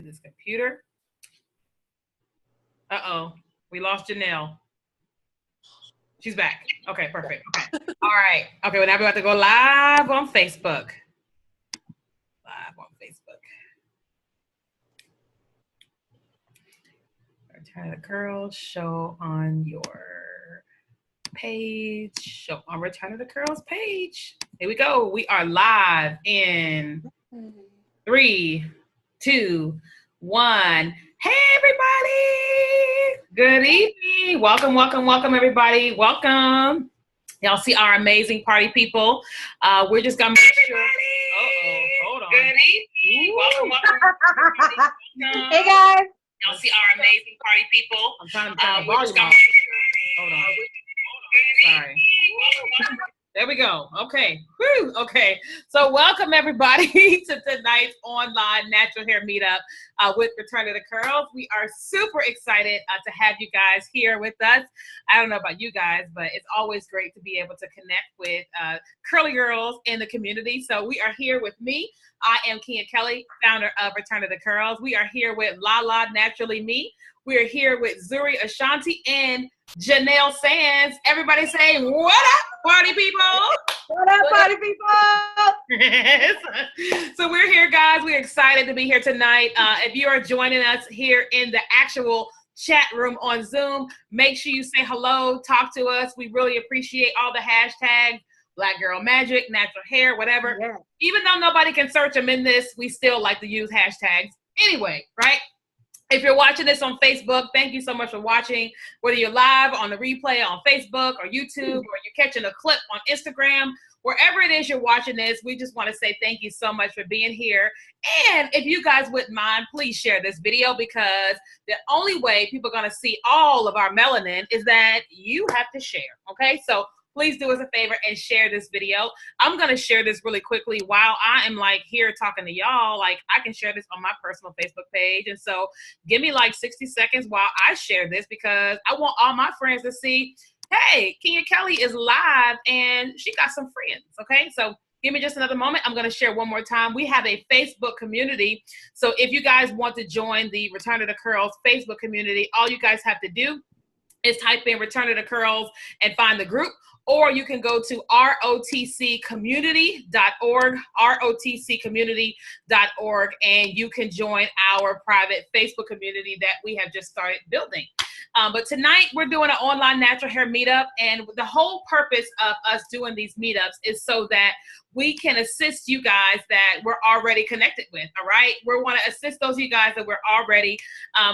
this computer. Uh-oh, we lost Janelle. She's back. Okay, perfect. Okay. All right. Okay, well, now we're about to go live on Facebook. Live on Facebook. Return of the Curls, show on your page. Show on Return of the Curls page. Here we go. We are live in 3, 2, 1. Hey, everybody. Good evening. Welcome, welcome, welcome, everybody. Welcome. Y'all see our amazing party people. We're just going to make sure. Uh-oh, hold on. Good evening. Welcome, welcome. Hey, guys. Y'all see our amazing party people. I'm trying to turn the volume off. Hold on. Sorry. There we go. Okay. Whew. Okay. So welcome everybody to tonight's online natural hair meetup with Return of the Curls. We are super excited to have you guys here with us. I don't know about you guys, but it's always great to be able to connect with curly girls in the community. So we are here with me. I am Keenya Kelly, founder of Return of the Curls. We are here with Lala, Naturally Me. We are here with Zuri, Ashanti, and Janelle Sands. Everybody say, what up, party people? What up, party people? So we're here, guys. We're excited to be here tonight. If you are joining us here in the actual chat room on Zoom, make sure you say hello, talk to us. We really appreciate all the hashtags, Black Girl Magic, natural hair, whatever. Yeah. Even though nobody can search them in this, we still like to use hashtags. Anyway, right? If you're watching this on Facebook, thank you so much for watching. Whether you're live on the replay on Facebook or YouTube, or you're catching a clip on Instagram, wherever it is you're watching this, we just want to say thank you so much for being here. And if you guys wouldn't mind, please share this video, because the only way people are going to see all of our melanin is that you have to share. Okay, so please do us a favor and share this video. I'm going to share this really quickly while I am like here talking to y'all. Like, I can share this on my personal Facebook page. And so give me like 60 seconds while I share this, because I want all my friends to see, hey, Keenya Kelly is live and she got some friends. Okay, so give me just another moment. I'm going to share one more time. We have a Facebook community. So if you guys want to join the Return of the Curls Facebook community, all you guys have to do is type in Return of the Curls and find the group. Or you can go to rotccommunity.org, rotccommunity.org, and you can join our private Facebook community that we have just started building. But tonight we're doing an online natural hair meetup, and the whole purpose of us doing these meetups is so that we can assist you guys that we're already connected with. All right, we want to assist those of you guys that we're already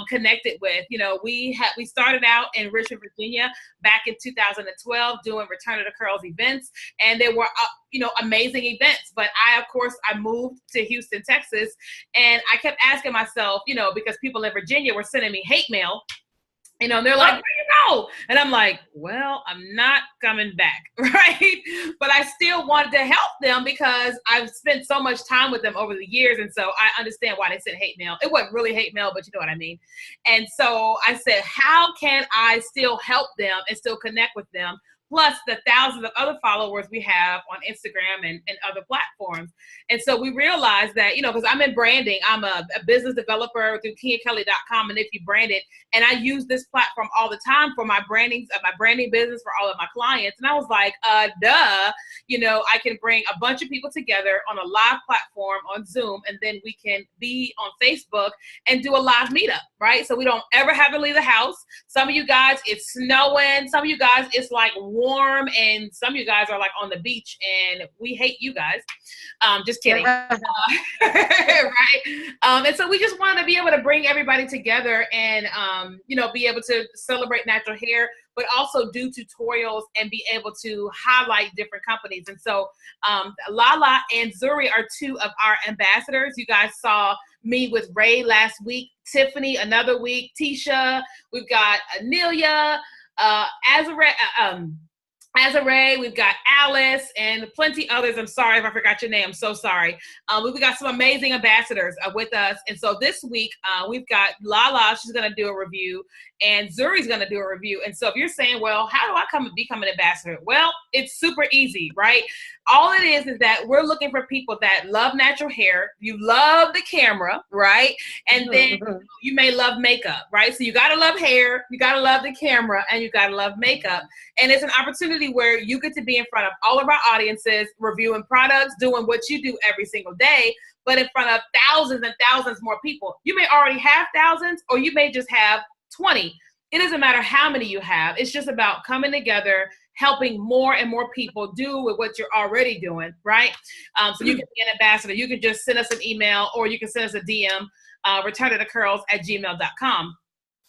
connected with. You know, we started out in Richmond, Virginia back in 2012 doing Return of the Curls events, and they were amazing events. But I moved to Houston, Texas, and I kept asking myself, because people in Virginia were sending me hate mail. And they're like, where you go? And I'm like, well, I'm not coming back, right? But I still wanted to help them because I've spent so much time with them over the years. And so I understand why they sent hate mail. It wasn't really hate mail, but you know what I mean. And so I said, how can I still help them and still connect with them? Plus the thousands of other followers we have on Instagram and other platforms. And so we realized that, because I'm in branding, I'm a business developer through KenyaKelly.com and If You Brand It. And I use this platform all the time for my branding business for all of my clients. And I was like, I can bring a bunch of people together on a live platform on Zoom, and then we can be on Facebook and do a live meetup, right? So we don't ever have to leave the house. Some of you guys, it's snowing. Some of you guys, it's like warm, and some of you guys are like on the beach, and we hate you guys. Just kidding. Right? And so we just wanted to be able to bring everybody together and, be able to celebrate natural hair, but also do tutorials and be able to highlight different companies. And so Lala and Zuri are two of our ambassadors. You guys saw me with Ray last week, Tiffany another week, Tisha, we've got Anelia, Azare, we've got Alice, and plenty others. I'm sorry if I forgot your name. I'm so sorry. We've got some amazing ambassadors with us. And so this week, we've got Lala. She's going to do a review, and Zuri's going to do a review. And so if you're saying, well, how do I become an ambassador? Well, it's super easy, right? All it is that we're looking for people that love natural hair. You love the camera, right? And then you may love makeup, right? So you got to love hair, you got to love the camera, and you got to love makeup. And it's an opportunity where you get to be in front of all of our audiences, reviewing products, doing what you do every single day, but in front of thousands and thousands more people. You may already have thousands, or you may just have 20. It doesn't matter how many you have. It's just about coming together, helping more and more people do with what you're already doing, right? So you can be an ambassador. You can just send us an email, or you can send us a DM, returntothecurls@gmail.com.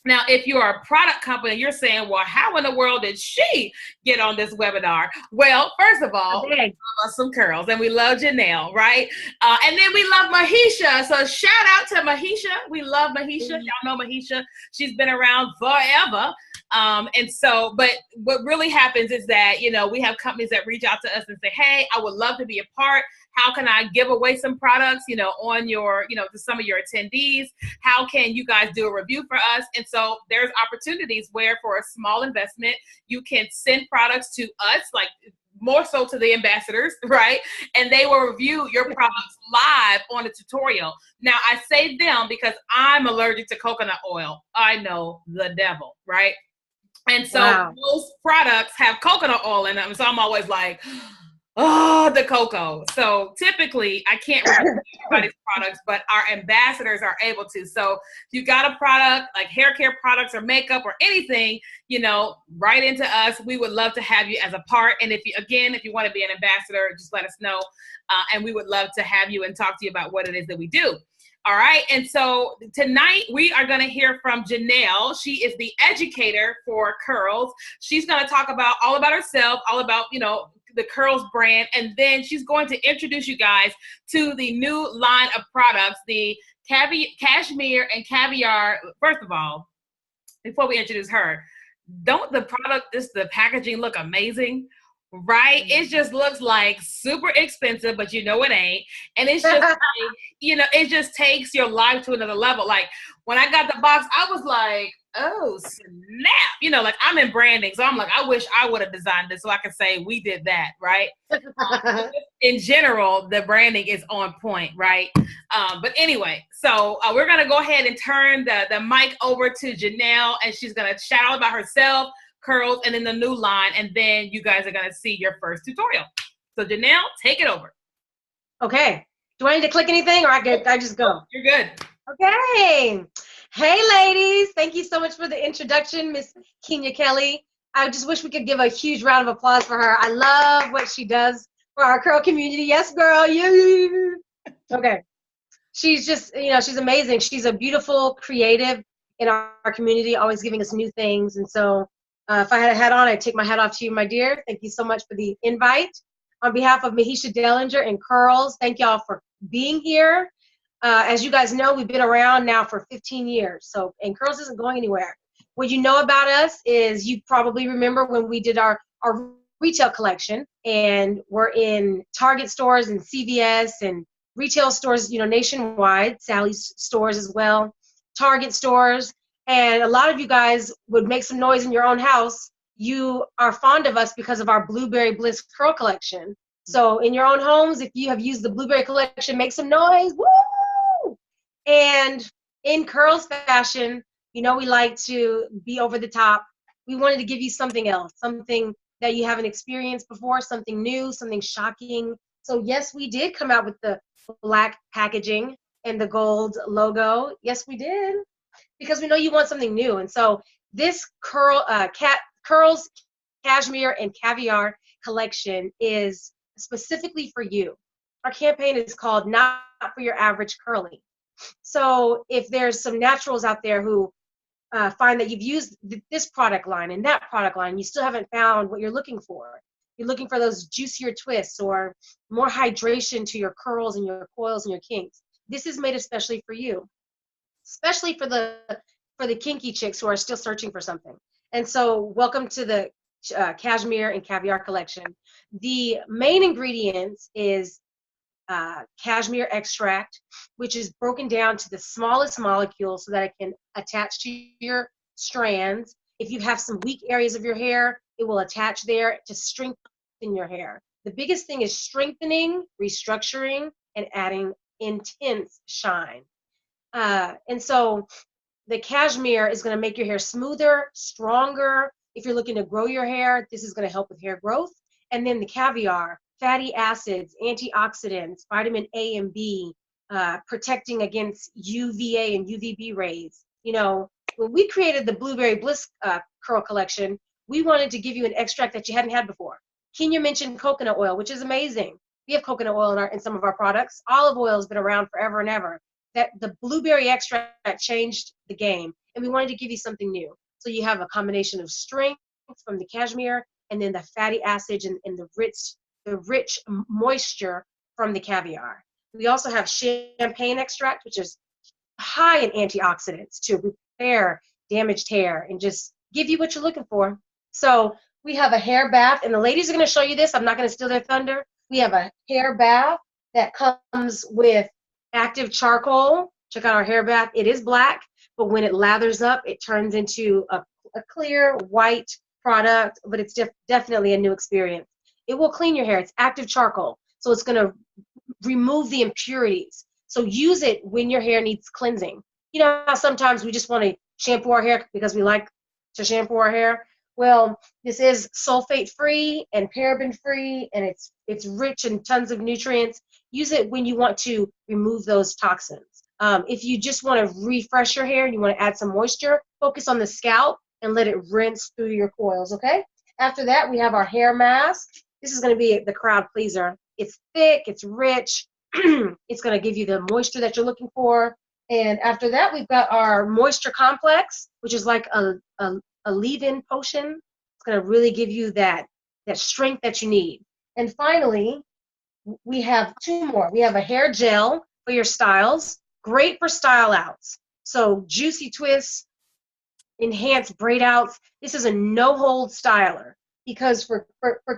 Now, if you are a product company, you're saying, well, how in the world did she get on this webinar? Well, first of all, we love some curls, and we love Janelle, right? And then we love Mahisha. So shout out to Mahisha. We love Mahisha. Y'all know Mahisha. She's been around forever. And so, but what really happens is that, you know, we have companies that reach out to us and say, hey, I would love to be a part. How can I give away some products, you know, on your, you know, to some of your attendees? How can you guys do a review for us? And so there's opportunities where for a small investment, you can send products to us, like more so to the ambassadors, right? And they will review your products live on a tutorial. Now, I say them because I'm allergic to coconut oil. I know the devil, right? And so most products have coconut oil in them. So I'm always like, oh, the cocoa. So typically I can't review everybody's products, but our ambassadors are able to. So if you got a product like hair care products or makeup or anything, you know, write into us. We would love to have you as a part. And if you want to be an ambassador, just let us know. And we would love to have you and talk to you about what it is that we do. All right. And so tonight we are going to hear from Janelle. She is the educator for Curls. She's going to talk all about herself, all about, you know, the Curls brand. And then she's going to introduce you guys to the new line of products, the cashmere and caviar. First of all, before we introduce her, don't the packaging look amazing? Right? It just looks like super expensive, but you know it ain't. And it's just like, you know, it just takes your life to another level. Like when I got the box, I was like, oh snap. You know, like I'm in branding. So I'm like, I wish I would have designed this so I could say we did that, right? In general, the branding is on point, right? But anyway, so we're going to go ahead and turn the mic over to Janelle, and she's going to shout out about herself, Curls, and then the new line, and then you guys are going to see your first tutorial. So Janelle, take it over. Okay. Do I need to click anything, or I just go? You're good. Okay. Hey, ladies. Thank you so much for the introduction, Miss Keenya Kelly. I just wish we could give a huge round of applause for her. I love what she does for our curl community. Yes, girl. Yeah. Okay. She's just, you know, she's amazing. She's a beautiful creative in our community, always giving us new things. And so if I had a hat on, I'd take my hat off to you, my dear. Thank you so much for the invite. On behalf of Mahisha Dellinger and Curls, thank y'all for being here. As you guys know, we've been around now for 15 years, and Curls isn't going anywhere. What you know about us is you probably remember when we did our retail collection, and we're in Target stores and CVS and retail stores, you know, nationwide, Sally's stores as well, Target stores. And a lot of you guys would make some noise in your own house. You are fond of us because of our Blueberry Bliss Curl Collection. So in your own homes, if you have used the Blueberry Collection, make some noise. Woo! And in Curls fashion, you know, we like to be over the top. We wanted to give you something else, something that you haven't experienced before, something new, something shocking. So yes, we did come out with the black packaging and the gold logo. Yes, we did. Because we know you want something new. And so this Curls Cashmere and Caviar collection is specifically for you. Our campaign is called Not for Your Average Curly. So if there's some naturals out there who find that you've used this product line and that product line, you still haven't found what you're looking for. You're looking for those juicier twists or more hydration to your curls and your coils and your kinks. This is made especially for you. Especially for the kinky chicks who are still searching for something. And so welcome to cashmere and caviar collection. The main ingredients is cashmere extract, which is broken down to the smallest molecule so that it can attach to your strands. If you have some weak areas of your hair, it will attach there to strengthen your hair. The biggest thing is strengthening, restructuring, and adding intense shine. And so the cashmere is going to make your hair smoother, stronger. If you're looking to grow your hair, this is going to help with hair growth. And then the caviar, fatty acids, antioxidants, vitamin A and B, protecting against UVA and UVB rays. You know, when we created the Blueberry Bliss Curl Collection, we wanted to give you an extract that you hadn't had before. Keenya mentioned coconut oil, which is amazing. We have coconut oil in some of our products. Olive oil has been around forever and ever. That the blueberry extract changed the game, and we wanted to give you something new. So you have a combination of strength from the cashmere, and then the fatty acids and the rich moisture from the caviar. We also have champagne extract, which is high in antioxidants to repair damaged hair and just give you what you're looking for. So we have a hair bath, and the ladies are going to show you this. I'm not going to steal their thunder. We have a hair bath that comes with active charcoal. Check out our hair bath. It is black, but when it lathers up, it turns into a clear white product, but it's definitely a new experience. It will clean your hair. It's active charcoal, so it's going to remove the impurities. So use it when your hair needs cleansing. You know how sometimes we just want to shampoo our hair because we like to shampoo our hair? Well, this is sulfate-free and paraben-free, and it's rich in tons of nutrients. Use it when you want to remove those toxins. If you just want to refresh your hair and you want to add some moisture, focus on the scalp and let it rinse through your coils, okay? After that, we have our hair mask. This is going to be the crowd pleaser. It's thick, it's rich. It's going to give you the moisture that you're looking for. And after that, we've got our moisture complex, which is like a leave-in potion. It's going to really give you that strength that you need. And finally, we have two more. We have a hair gel for your styles, great for style outs. So juicy twists, enhanced braid outs. This is a no-hold styler because for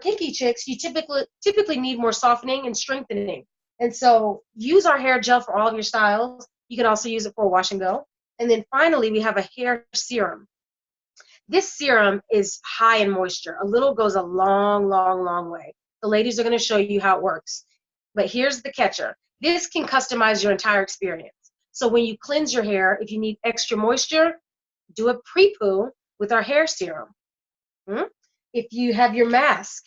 kinky chicks, you typically need more softening and strengthening. And so use our hair gel for all of your styles. You can also use it for a wash and go. And then finally, we have a hair serum. This serum is high in moisture. A little goes a long, long, long way. The ladies are going to show you how it works. But here's the catcher. This can customize your entire experience. So when you cleanse your hair, if you need extra moisture, do a pre-poo with our hair serum. If you have your mask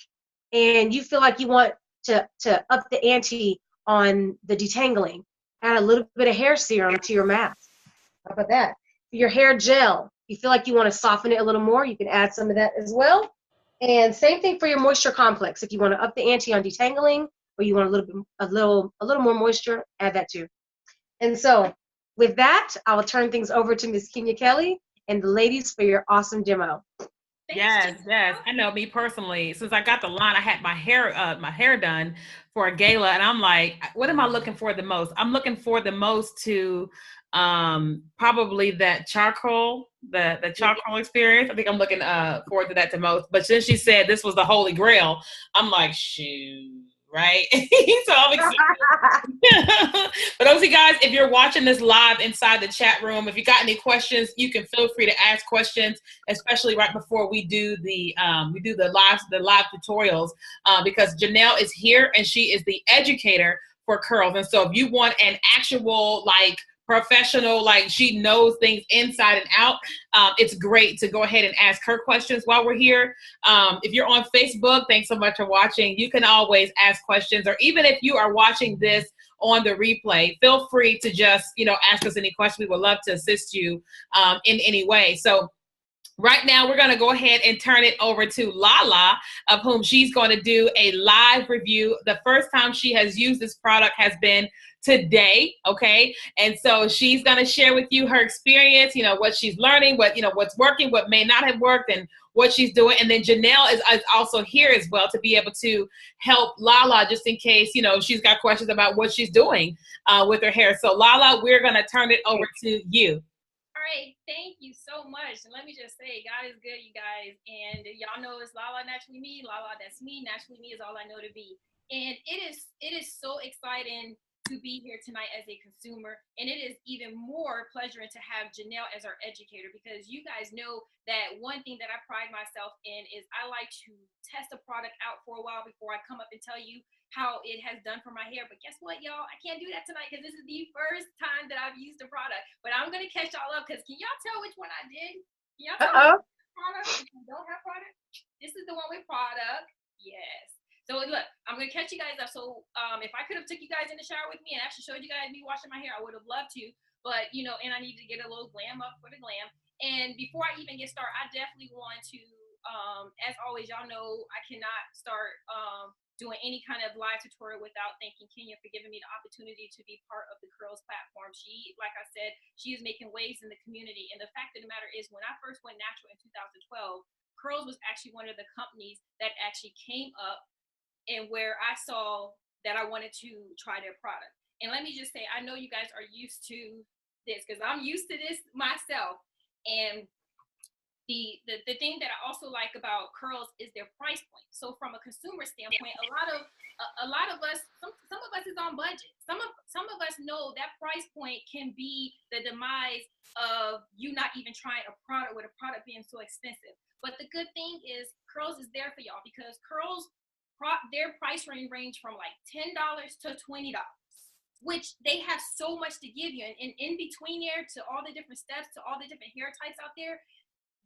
and you feel like you want to up the ante on the detangling, add a little bit of hair serum to your mask. How about that? For your hair gel, you feel like you want to soften it a little more, you can add some of that as well. And same thing for your moisture complex. If you want to up the ante on detangling, or you want a little more moisture, add that too. And so with that, I will turn things over to Miss Keenya Kelly and the ladies for your awesome demo. Yes. I know me personally, since I got the line, I had my hair done for a gala, and I'm like, what am I looking for the most? I'm looking for the most to probably that charcoal, the charcoal experience. I think I'm looking forward to that the most. But since she said this was the holy grail, I'm like, shoot. Right? So I'm excited. For those of you guys, if you're watching this live inside the chat room, if you got any questions, you can feel free to ask questions, especially right before we do the live tutorials, because Janelle is here and she is the educator for curls. And so if you want an actual professional, she knows things inside and out, it's great to go ahead and ask her questions while we're here. If you're on Facebook, thanks so much for watching. You can always ask questions, or even if you are watching this on the replay, feel free to just, ask us any questions. We would love to assist you in any way. So right now, we're going to go ahead and turn it over to Lala, of whom she's going to do a live review. The first time she has used this product has been today, okay? And so she's going to share with you her experience, what she's learning, what's working, what may not have worked, and what she's doing. And then Janelle is also here as well to be able to help Lala just in case, she's got questions about what she's doing with her hair. So Lala, we're going to turn it over to you. All right. Thank you so much. And let me just say, God is good, you guys. And y'all know it's Lala naturally me. Lala, that's me. Naturally me is all I know to be. And it is so exciting to be here tonight as a consumer. And it is even more pleasuring to have Janelle as our educator, because you guys know that one thing that I pride myself in is I like to test a product out for a while before I come up and tell you how it has done for my hair. But guess what, y'all? I can't do that tonight because this is the first time that I've used the product. But I'm going to catch y'all up, because can y'all tell which one I did? Can y'all tell me product? If you don't have product, this is the one with product. Yes. So look, I'm going to catch you guys up. So if I could have took you guys in the shower with me and actually showed you guys me washing my hair, I would have loved to. But, you know, and I needed to get a little glam up for the glam. And before I even get started, I definitely want to, as always, y'all know I cannot start doing any kind of live tutorial without thanking Keenya for giving me the opportunity to be part of the Curls platform. She, like I said, she is making waves in the community. And the fact of the matter is, when I first went natural in 2012, Curls was actually one of the companies that actually came up and where I saw that I wanted to try their product. And let me just say, I know you guys are used to this, because I'm used to this myself. And the thing that I also like about Curls is their price point. So from a consumer standpoint, a lot of us, some of us is on budget. Some of us know that price point can be the demise of you not even trying a product, with a product being so expensive. But the good thing is Curls is there for y'all, because Curls, their price range from like $10 to $20, which they have so much to give you. And in between there, to all the different steps, to all the different hair types out there,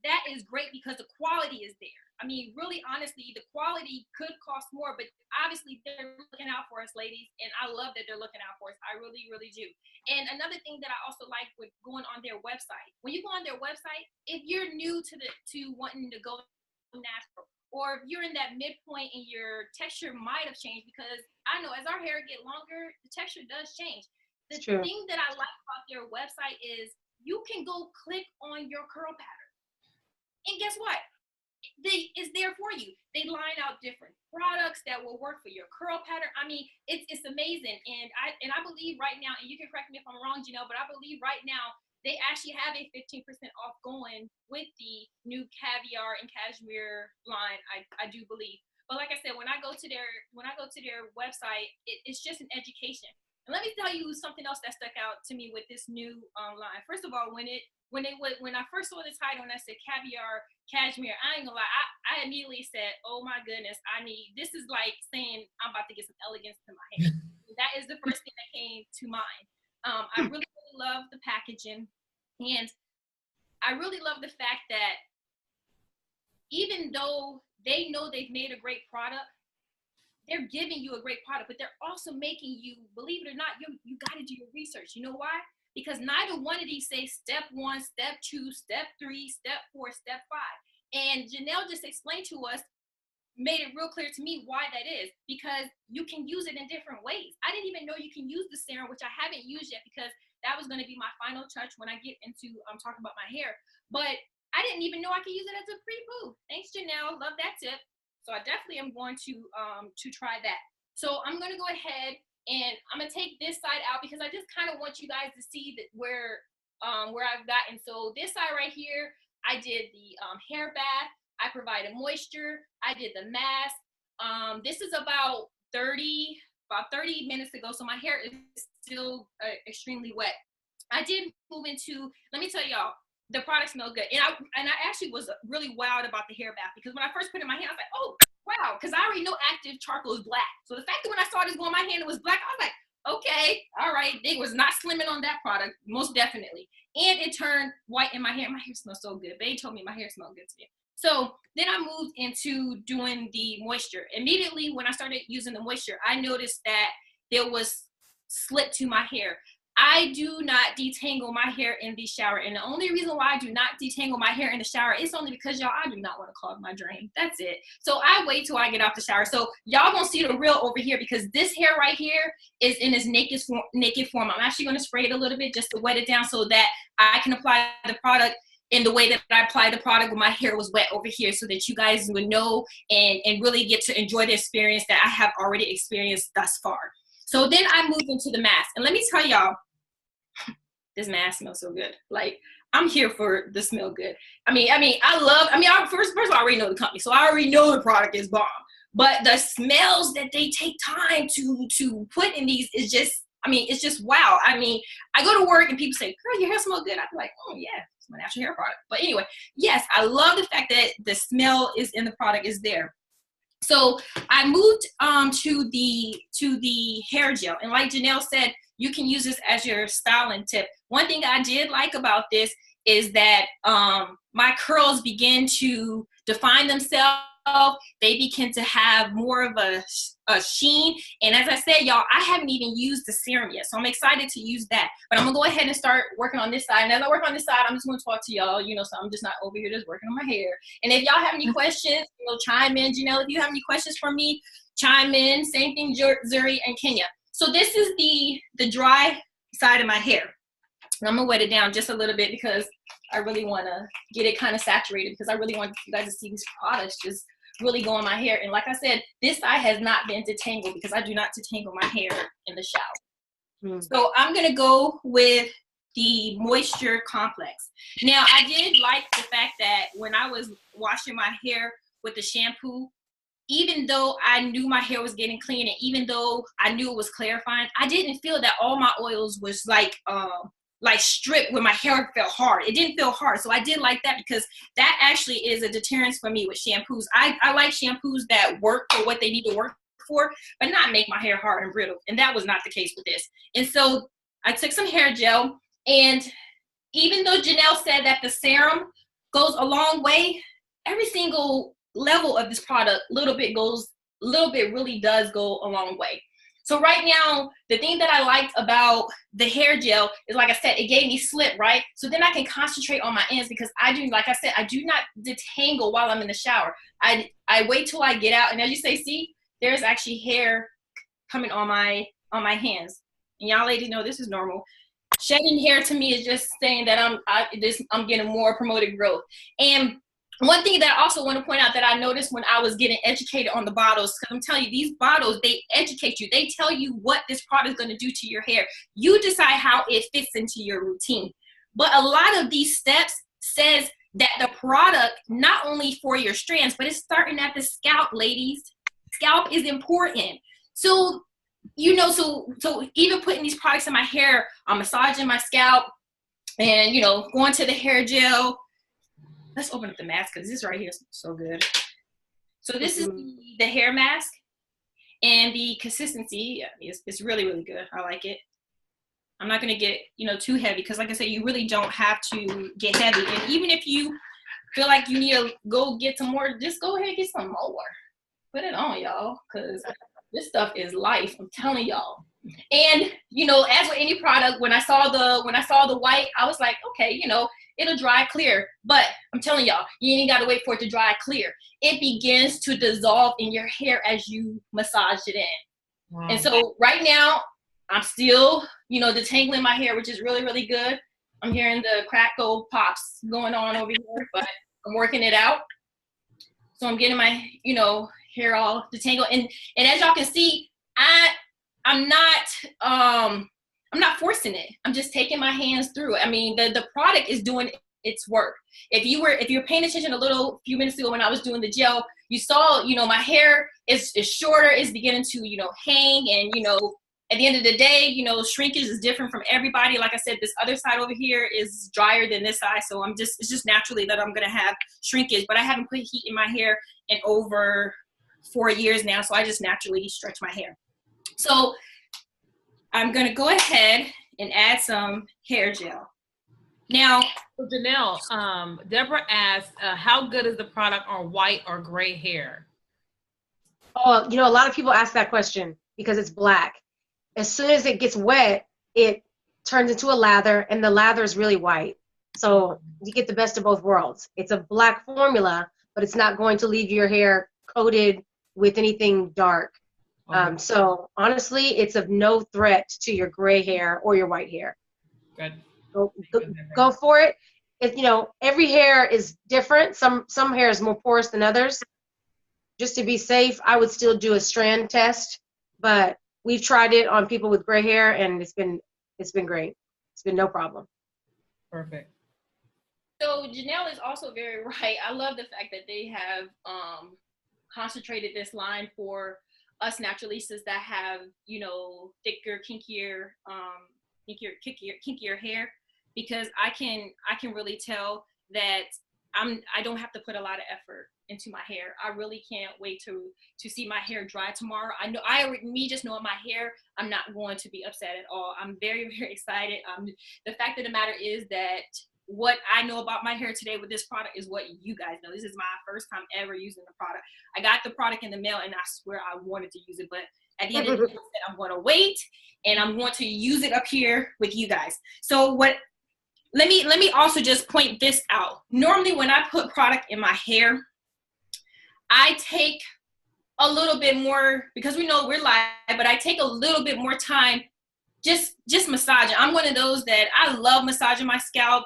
that is great because the quality is there. I mean, really, honestly, the quality could cost more, but obviously they're looking out for us, ladies. And I love that they're looking out for us. I really, really do. And another thing that I also like with going on their website, when you go on their website, if you're new to wanting to go natural, or if you're in that midpoint and your texture might have changed, because I know as our hair get longer, the texture does change. The thing that I like about their website is you can go click on your curl pattern. And guess what? It's there for you. They line out different products that will work for your curl pattern. I mean, it's amazing. And I believe right now, and you can correct me if I'm wrong, Janelle, but I believe right now they actually have a 15% off going with the new caviar and cashmere line. I do believe. But like I said, when I go to their website, it's just an education. And let me tell you something else that stuck out to me with this new line. First of all, when I first saw the title and I said caviar cashmere, I ain't gonna lie, I immediately said, oh my goodness, this is like saying I'm about to get some elegance to my hair. That is the first thing that came to mind. I really, really love the packaging, and I really love the fact that even though they know they've made a great product, they're giving you a great product, but they're also making you, believe it or not, you got to do your research. You know why? Because neither one of these say step 1, step 2, step 3, step 4, step 5. And Janelle just explained to us, made it real clear to me why that is, because you can use it in different ways. I didn't even know you can use the serum, which I haven't used yet, because that was going to be my final touch when I get into talking about my hair. But I didn't even know I could use it as a pre-poo. Thanks, Janelle. Love that tip. So I definitely am going to try that. So I'm going to go ahead and I'm going to take this side out, because I just kind of want you guys to see that where I've gotten. So this side right here, I did the hair bath. I provided moisture. I did the mask. This is about 30 minutes ago, so my hair is still extremely wet. I did move into, let me tell y'all, the product smells good. And I actually was really wowed about the hair bath, because when I first put it in my hand, I was like, oh, wow, because I already know active charcoal is black. So the fact that when I saw this go in my hand, it was black, I was like, okay, all right. They was not slimming on that product, most definitely. And it turned white in my hair. My hair smells so good. They told me my hair smelled good today. So then I moved into doing the moisture. Immediately when I started using the moisture, I noticed that there was slip to my hair. I do not detangle my hair in the shower. And the only reason why I do not detangle my hair in the shower is only because, y'all, I do not want to clog my drain. That's it. So I wait till I get out the shower. So y'all gonna see the real over here, because this hair right here is in its naked form. I'm actually going to spray it a little bit just to wet it down so that I can apply the product in the way that I applied the product when my hair was wet over here, so that you guys would know and really get to enjoy the experience that I have already experienced thus far. So then I moved into the mask. And let me tell y'all, this mask smells so good. Like, I'm here for the smell good. First of all, I already know the company, so I already know the product is bomb. But the smells that they take time to put in these is just, it's just wow. I mean, I go to work and people say, girl, your hair smells good. I'm like, oh yeah, it's my natural hair product. But anyway, yes, I love the fact that the smell is in the product is there. So I moved to the hair gel, and like Janelle said, you can use this as your styling tip. One thing I did like about this is that my curls begin to define themselves. They begin to have more of a sheen. And as I said, y'all, I haven't even used the serum yet, so I'm excited to use that. But I'm gonna go ahead and start working on this side. And as I work on this side, I'm just gonna talk to y'all, so I'm just not over here just working on my hair. And if y'all have any questions, chime in. Janelle, if you have any questions for me, chime in. Same thing, Zuri and Keenya. So this is the dry side of my hair. And I'm gonna wet it down just a little bit because I really wanna get it kind of saturated, because I really want you guys to see these products just really go in my hair. And like I said, this side has not been detangled because I do not detangle my hair in the shower. So I'm gonna go with the moisture complex. Now, I did like the fact that when I was washing my hair with the shampoo, even though I knew my hair was getting clean, and even though I knew it was clarifying, I didn't feel that all my oils was like stripped when my hair felt hard. It didn't feel hard. So I did like that, because that actually is a deterrence for me with shampoos. I like shampoos that work for what they need to work for, but not make my hair hard and brittle. And that was not the case with this. And so I took some hair gel, and even though Janelle said that the serum goes a long way, every single level of this product, little bit really does go a long way. So right now, the thing that I liked about the hair gel is, like I said, it gave me slip, right? So then I can concentrate on my ends, because I do not detangle while I'm in the shower. I wait till I get out, and as you say, see, there's actually hair coming on my hands. And y'all ladies know this is normal. Shedding hair to me is just saying that I'm getting more promoted growth. And one thing that I also want to point out that I noticed when I was getting educated on the bottles, because I'm telling you, these bottles, they educate you. They tell you what this product is going to do to your hair. You decide how it fits into your routine. But a lot of these steps says that the product, not only for your strands, but it's starting at the scalp, ladies. Scalp is important. So, so even putting these products in my hair, I'm massaging my scalp and, going to the hair gel. Let's open up the mask, because this right here is so good. So this is the hair mask, and the consistency is really, really good. I like it. I'm not gonna get too heavy, because like I said, you really don't have to get heavy. And even if you feel like you need to go get some more, just go ahead and get some more. Put it on, y'all, because this stuff is life. I'm telling y'all. And as with any product, when I saw the white, I was like, okay, it'll dry clear. But I'm telling y'all, you ain't got to wait for it to dry clear. It begins to dissolve in your hair as you massage it in. Wow. And so right now, I'm still, detangling my hair, which is really, really good. I'm hearing the crackle pops going on over here, but I'm working it out. So I'm getting my, hair all detangled. And as y'all can see, I'm not forcing it. I'm just taking my hands through it. I mean, the product is doing its work. If you're paying attention a few minutes ago when I was doing the gel, you saw, my hair is shorter, it's beginning to, hang. And, at the end of the day, shrinkage is different from everybody. Like I said, this other side over here is drier than this side. So it's just naturally that I'm going to have shrinkage, but I haven't put heat in my hair in over 4 years now. So I just naturally stretch my hair. So I'm going to go ahead and add some hair gel. Now, Janelle, Deborah asked, how good is the product on white or gray hair? Oh, a lot of people ask that question because it's black. As soon as it gets wet, it turns into a lather, and the lather is really white. So you get the best of both worlds. It's a black formula, but it's not going to leave your hair coated with anything dark. Okay. So honestly, it's of no threat to your gray hair or your white hair. Good. Go for it. Every hair is different. Some hair is more porous than others. Just to be safe, I would still do a strand test, but we've tried it on people with gray hair, and it's been great. It's been no problem. Perfect. So Janelle is also very right. I love the fact that they have concentrated this line for us naturalistas that have, you know, thicker, kinkier hair, because I can really tell that I don't have to put a lot of effort into my hair. I really can't wait to see my hair dry tomorrow. I know me just knowing my hair, I'm not going to be upset at all. I'm very, very excited. The fact of the matter is that what I know about my hair today with this product is what you guys know. This is my first time ever using the product. I got the product in the mail and I swear I wanted to use it, but at the end of the day, I said I'm going to wait and I'm going to use it up here with you guys. So let me also just point this out. Normally when I put product in my hair, I take a little bit more, because we know we're live, but I take a little bit more time just massaging. I'm one of those that I love massaging my scalp.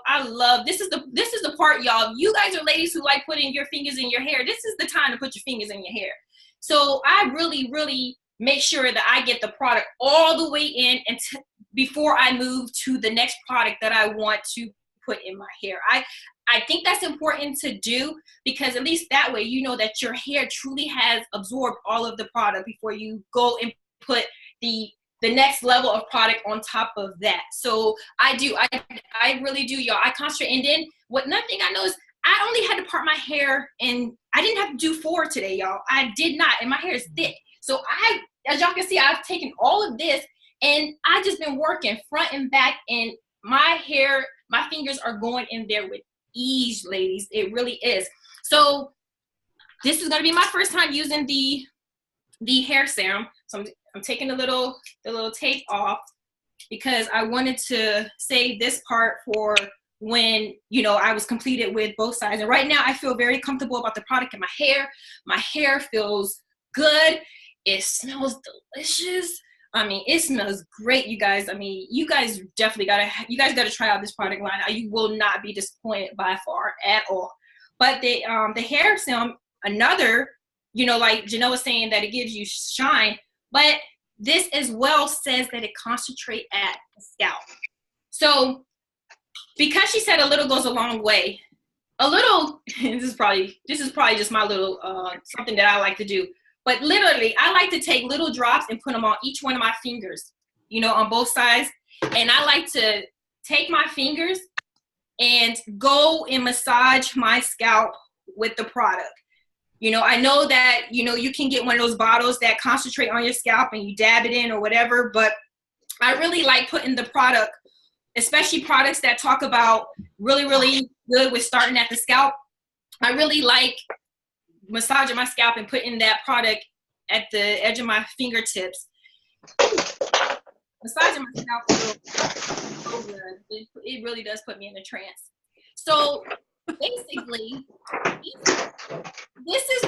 This is the part, y'all. You guys are ladies who like putting your fingers in your hair. This is the time to put your fingers in your hair. So I really, really make sure that I get the product all the way in and before I move to the next product that I want to put in my hair. I think that's important to do, because at least that way you know that your hair truly has absorbed all of the product before you go and put the next level of product on top of that. So I really do, y'all. I concentrate. And then another thing I know is I only had to part my hair, and I didn't have to do 4 today, y'all. I did not, and my hair is thick. So as y'all can see, I've taken all of this and I just been working front and back, and my hair, my fingers are going in there with ease, ladies. It really is. So this is gonna be my first time using the hair serum. So I'm taking the little tape off because I wanted to save this part for when, you know, I was completed with both sides. And right now I feel very comfortable about the product in my hair. My hair feels good. It smells delicious. I mean, it smells great, you guys. I mean, you guys definitely gotta try out this product line. You will not be disappointed by far at all. But the hair serum, another, you know, like Janelle was saying that it gives you shine, but this as well says that it concentrates at the scalp. So because she said a little goes a long way, a little, this is probably just my little something that I like to do. But literally, I like to take little drops and put them on each one of my fingers, you know, on both sides. And I like to take my fingers and go and massage my scalp with the product. You know, I know that, you know, you can get one of those bottles that concentrate on your scalp and you dab it in or whatever, but I really like putting the product, especially products that talk about really, really good with starting at the scalp. I really like massaging my scalp and putting that product at the edge of my fingertips. Massaging my scalp feels so good. It really does put me in a trance. So basically, this is,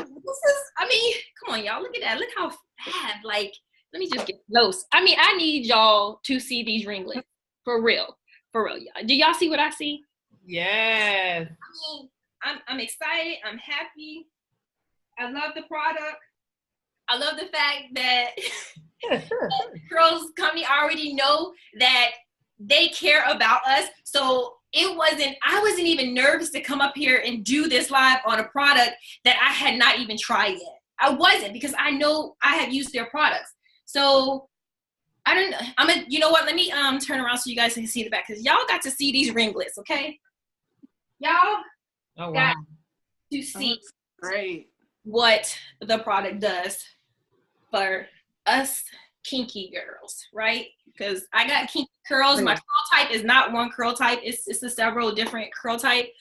I mean, come on, y'all, look at that. Look how fab, like, let me just get close. I mean, I need y'all to see these ringlets, for real, y'all. Do y'all see what I see? Yes. I mean, I'm excited, I'm happy. I love the product. I love the fact that Curls Company already know that they care about us. So I wasn't even nervous to come up here and do this live on a product that I had not even tried yet. I wasn't, because I know I have used their products. So I don't know. You know what? Let me turn around so you guys can see the back, because y'all got to see these ringlets, okay? Y'all got to see great what the product does for us kinky girls, right? Because I got kinky curls. My curl type is not one curl type. It's a several different curl type.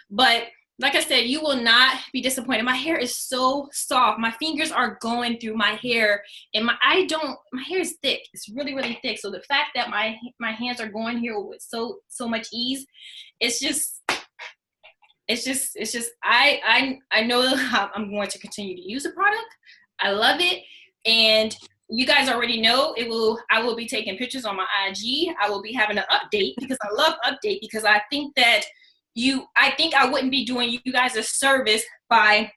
But like I said, you will not be disappointed. My hair is so soft. My fingers are going through my hair, and my hair is thick. It's really, really thick. So the fact that my hands are going here with so much ease, it's just I know how I'm going to continue to use the product. I love it. And you guys already know I will be taking pictures on my IG. I will be having an update, because I love update, because I think that I wouldn't be doing you guys a service by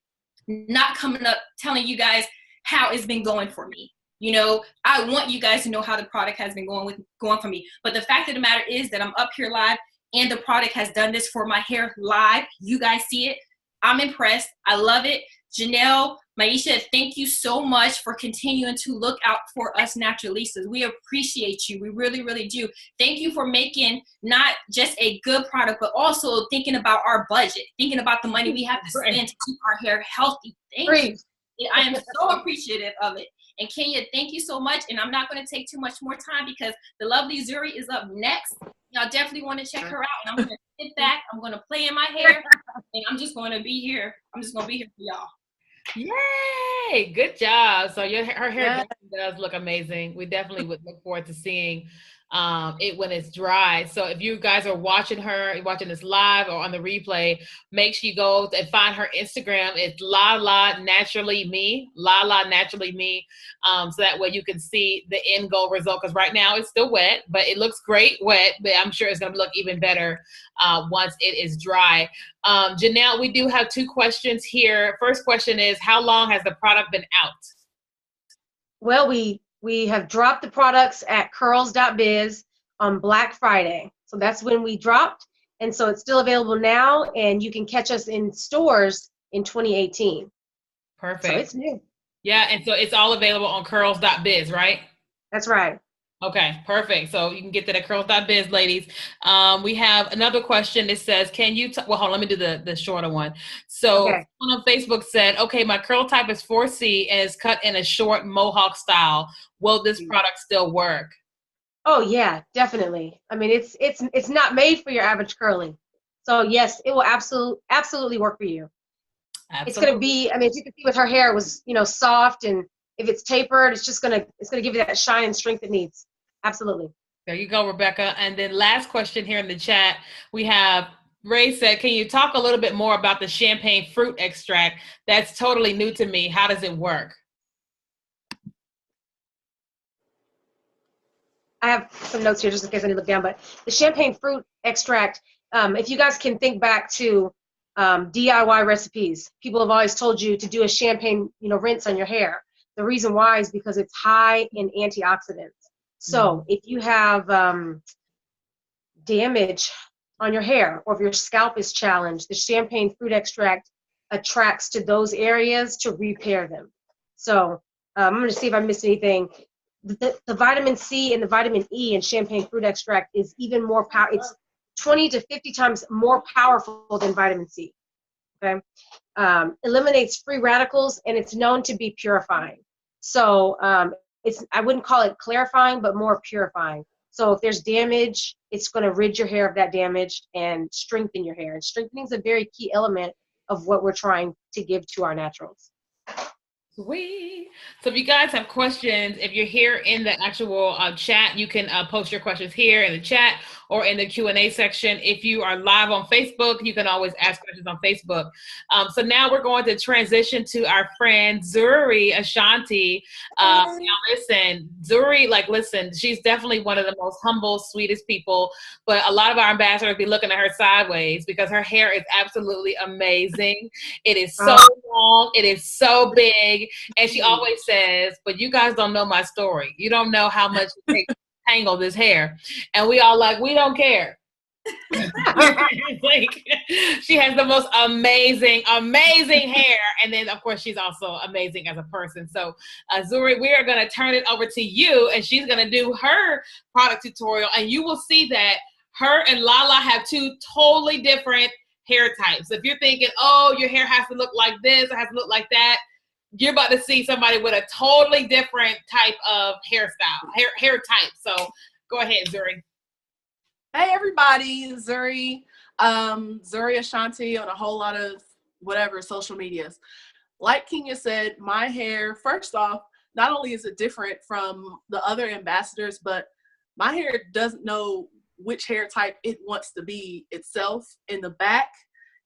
not coming up telling you guys how it's been going for me. You know, I want you guys to know how the product has been going for me. But the fact of the matter is that I'm up here live and the product has done this for my hair live. You guys see it. I'm impressed. I love it. Janelle, Maisha, thank you so much for continuing to look out for us naturalistas. We appreciate you. We really, really do. Thank you for making not just a good product, but also thinking about our budget, thinking about the money we have to spend to keep our hair healthy. Thank you. I am so appreciative of it. And Keenya, thank you so much. And I'm not going to take too much more time because the lovely Zuri is up next. Y'all definitely want to check her out. And I'm going to sit back. I'm going to play in my hair. And I'm just going to be here. I'm just going to be here for y'all. Yay! Good job. So her hair definitely does look amazing. We definitely would look forward to seeing it when it's dry. So if you guys are watching this live or on the replay, make sure you go and find her Instagram. It's Lala Naturally Me, Lala Naturally Me. So that way you can see the end goal result. Because right now it's still wet, but it looks great wet. But I'm sure it's going to look even better once it is dry. Janelle, we do have 2 questions here. First question is, how long has the product been out? Well, we have dropped the products at curls.biz on Black Friday. So that's when we dropped. And so it's still available now, and you can catch us in stores in 2018. Perfect. So it's new. Yeah, and so it's all available on curls.biz, right? That's right. Okay, perfect. So you can get that at curls.biz, ladies. We have another question. It says, can you, well, hold on, let me do the shorter one. So someone on Facebook said, okay, my curl type is 4C and it's cut in a short mohawk style. Will this product still work? Oh yeah, definitely. I mean, it's not made for your average curling. So yes, it will absolutely work for you. Absolutely. It's going to be, I mean, as you can see with her hair, it was, soft, and if it's tapered, it's going to give you that shine and strength it needs. Absolutely. There you go, Rebecca. And then last question here in the chat, we have Ray said, can you talk a little bit more about the champagne fruit extract? That's totally new to me. How does it work? I have some notes here just in case I need to look down, but the champagne fruit extract, if you guys can think back to DIY recipes, people have always told you to do a champagne, rinse on your hair. The reason why is because it's high in antioxidants. So if you have damage on your hair, or if your scalp is challenged, the champagne fruit extract attracts to those areas to repair them. So I'm going to see if I missed anything. The vitamin C and the vitamin E in champagne fruit extract is even more powerful. It's 20 to 50 times more powerful than vitamin C. Okay, eliminates free radicals, and it's known to be purifying. So I wouldn't call it clarifying, but more purifying. So if there's damage, it's going to rid your hair of that damage and strengthen your hair. And strengthening is a very key element of what we're trying to give to our naturals. Sweet. So if you guys have questions, if you're here in the actual chat, you can post your questions here in the chat or in the Q&A section. If you are live on Facebook, you can always ask questions on Facebook. So now we're going to transition to our friend Zuri, Ashanti. Now listen, Zuri, listen, she's definitely one of the most humble, sweetest people, but a lot of our ambassadors be looking at her sideways because her hair is absolutely amazing. It is so long. It is so big. And she always says, but you guys don't know my story. You don't know how much it takes to tangle this hair. And we all we don't care. She has the most amazing hair. And then, of course, she's also amazing as a person. So, Zuri, we are going to turn it over to you, and she's going to do her product tutorial. And you will see that her and Lala have 2 totally different hair types. If you're thinking, oh, your hair has to look like this, it has to look like that, you're about to see somebody with a totally different type of hairstyle, hair type. So go ahead, Zuri. Hey, everybody. Zuri. Zuri Ashanti on a whole lot of whatever social medias. Like Keenya said, my hair, first off, not only is it different from the other ambassadors, but my hair doesn't know which hair type it wants to be itself. In the back,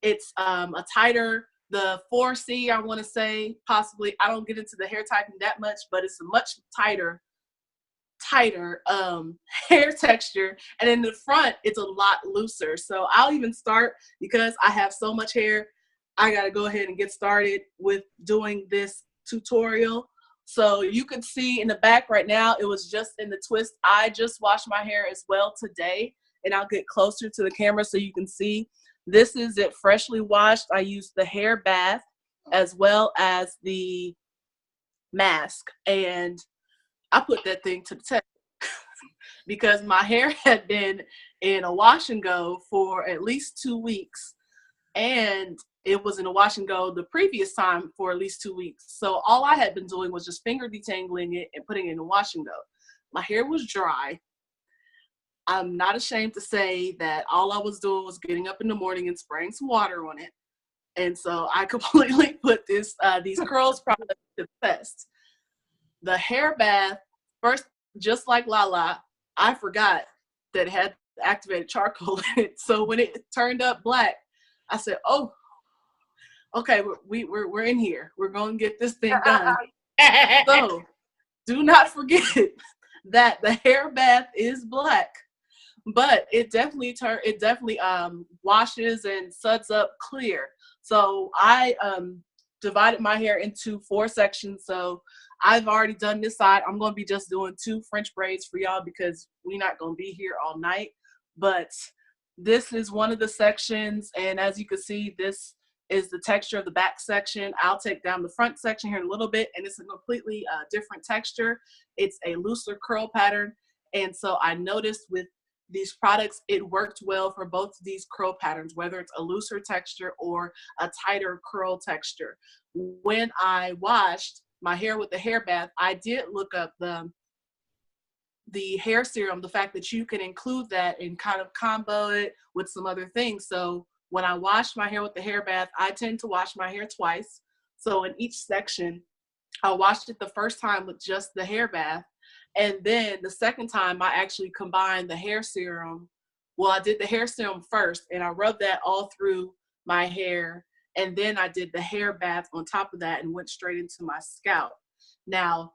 it's a tighter, the 4C, I want to say, possibly. I don't get into the hair typing that much, but it's a much tighter hair texture. And in the front, it's a lot looser. So I'll even start, because I have so much hair, I got to go ahead and get started with doing this tutorial So you could see in the back right now, it was just in the twist. I just washed my hair as well today, and I'll get closer to the camera so you can see. This is it freshly washed. I used the hair bath as well as the mask, and I put that thing to the test because my hair had been in a wash and go for at least 2 weeks, and it was in a wash and go the previous time for at least 2 weeks. So all I had been doing was just finger detangling it and putting it in a wash and go. My hair was dry. I'm not ashamed to say that all I was doing was getting up in the morning and spraying some water on it. And so I completely put these curls products to the test. The hair bath, first, just like Lala, I forgot that it had activated charcoal in it. So when it turned up black, I said, oh, okay, we're in here. We're going to get this thing done. So do not forget that the hair bath is black, but it definitely washes and suds up clear. So I divided my hair into 4 sections. So I've already done this side. I'm going to be just doing 2 French braids for y'all because we're not going to be here all night. But this is one of the sections, and as you can see, this is the texture of the back section. I'll take down the front section here in a little bit, and it's a completely different texture. It's a looser curl pattern, and so I noticed with these products, it worked well for both of these curl patterns, whether it's a looser texture or a tighter curl texture. When I washed my hair with the hair bath, I did look up the hair serum, the fact that you can include that and kind of combo it with some other things. So when I washed my hair with the hair bath, I tend to wash my hair twice. So in each section, I washed it the first time with just the hair bath. And then the second time, I actually combined the hair serum. Well, I did the hair serum first, and I rubbed that all through my hair. And then I did the hair bath on top of that and went straight into my scalp. Now,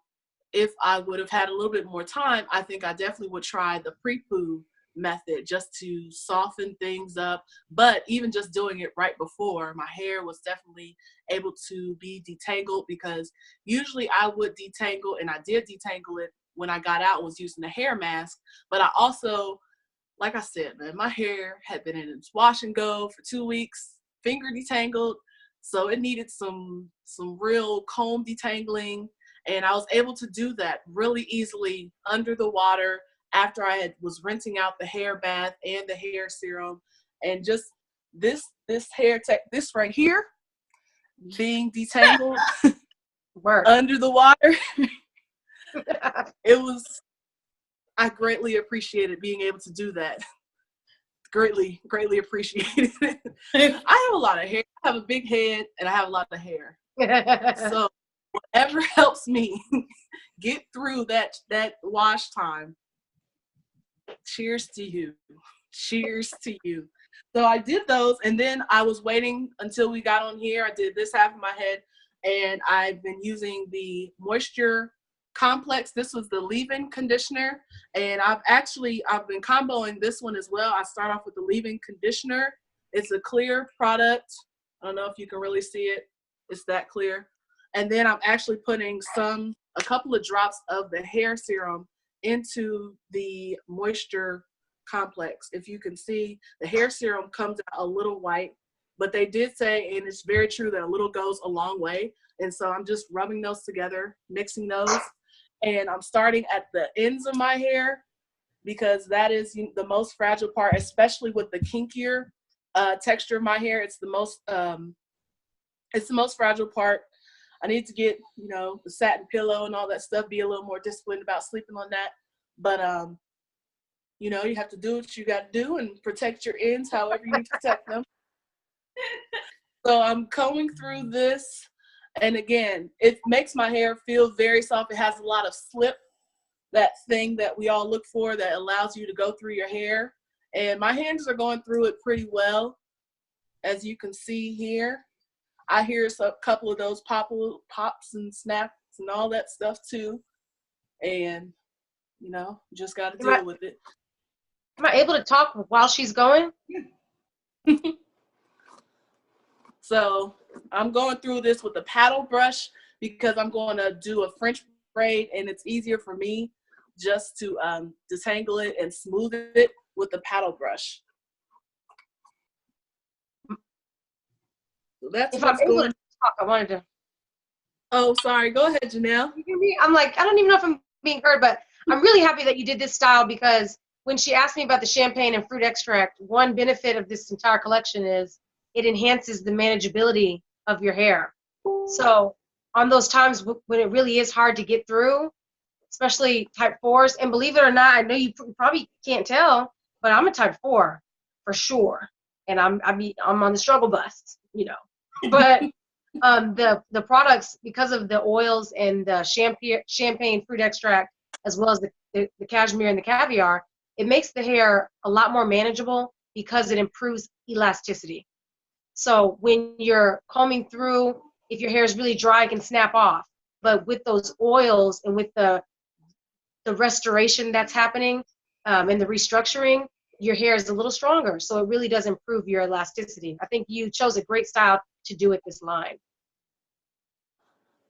if I would have had a little bit more time, I think I definitely would try the pre-poo method just to soften things up. But even just doing it right before, my hair was definitely able to be detangled, because usually I would detangle, and I did detangle it when I got out, was using a hair mask. But I also, like I said, man, my hair had been in its wash and go for 2 weeks, finger detangled, so it needed some real comb detangling. And I was able to do that really easily under the water after I was rinsing out the hair bath and the hair serum. And just this this right here being detangled under the water, I greatly appreciated being able to do that. Greatly appreciated it. I have a lot of hair. I have a big head and I have a lot of hair. So whatever helps me get through that wash time, cheers to you. Cheers to you. So I did those, and then I was waiting until we got on here. I did this half of my head, and I've been using the Moisture Complex. This was the leave-in conditioner, and I've been comboing this one as well. I start off with the leave-in conditioner. It's a clear product. I don't know if you can really see it. It's that clear. And then I'm actually putting a couple of drops of the hair serum into the Moisture Complex. If you can see, the hair serum comes out a little white, but they did say, and it's very true, that a little goes a long way. And so I'm just rubbing those together, mixing those. And I'm starting at the ends of my hair, because that is the most fragile part, especially with the kinkier texture of my hair. It's the most fragile part. I need to get, the satin pillow and all that stuff, be a little more disciplined about sleeping on that. But, you have to do what you got to do and protect your ends however you need to protect them. So I'm combing through this. And again, it makes my hair feel very soft. It has a lot of slip, that thing that we all look for that allows you to go through your hair. And my hands are going through it pretty well, as you can see here. I hear a couple of those pops and snaps and all that stuff too. And, just got to deal with it. Am I able to talk while she's going? So I'm going through this with a paddle brush. because I'm going to do a French braid, and it's easier for me just to detangle it and smooth it with the paddle brush. So that's If I'm what's able going. to talk, I wanted to. Oh, sorry. Go ahead, Janelle. You hear me? I'm like, I don't even know if I'm being heard, but I'm really happy that you did this style, because when she asked me about the champagne and fruit extract, one benefit of this entire collection is it enhances the manageability of your hair. So on those times when it really is hard to get through, especially type 4s, and believe it or not, I know you probably can't tell, but I'm a type 4 for sure, and I'm on the struggle bus, you know. But the products, because of the oils and the champagne fruit extract, as well as the cashmere and the caviar, it makes the hair a lot more manageable because it improves elasticity. So when you're combing through, if your hair is really dry, it can snap off. But with those oils and with the restoration that's happening and the restructuring, your hair is a little stronger. So it really does improve your elasticity. I think you chose a great style to do it this line.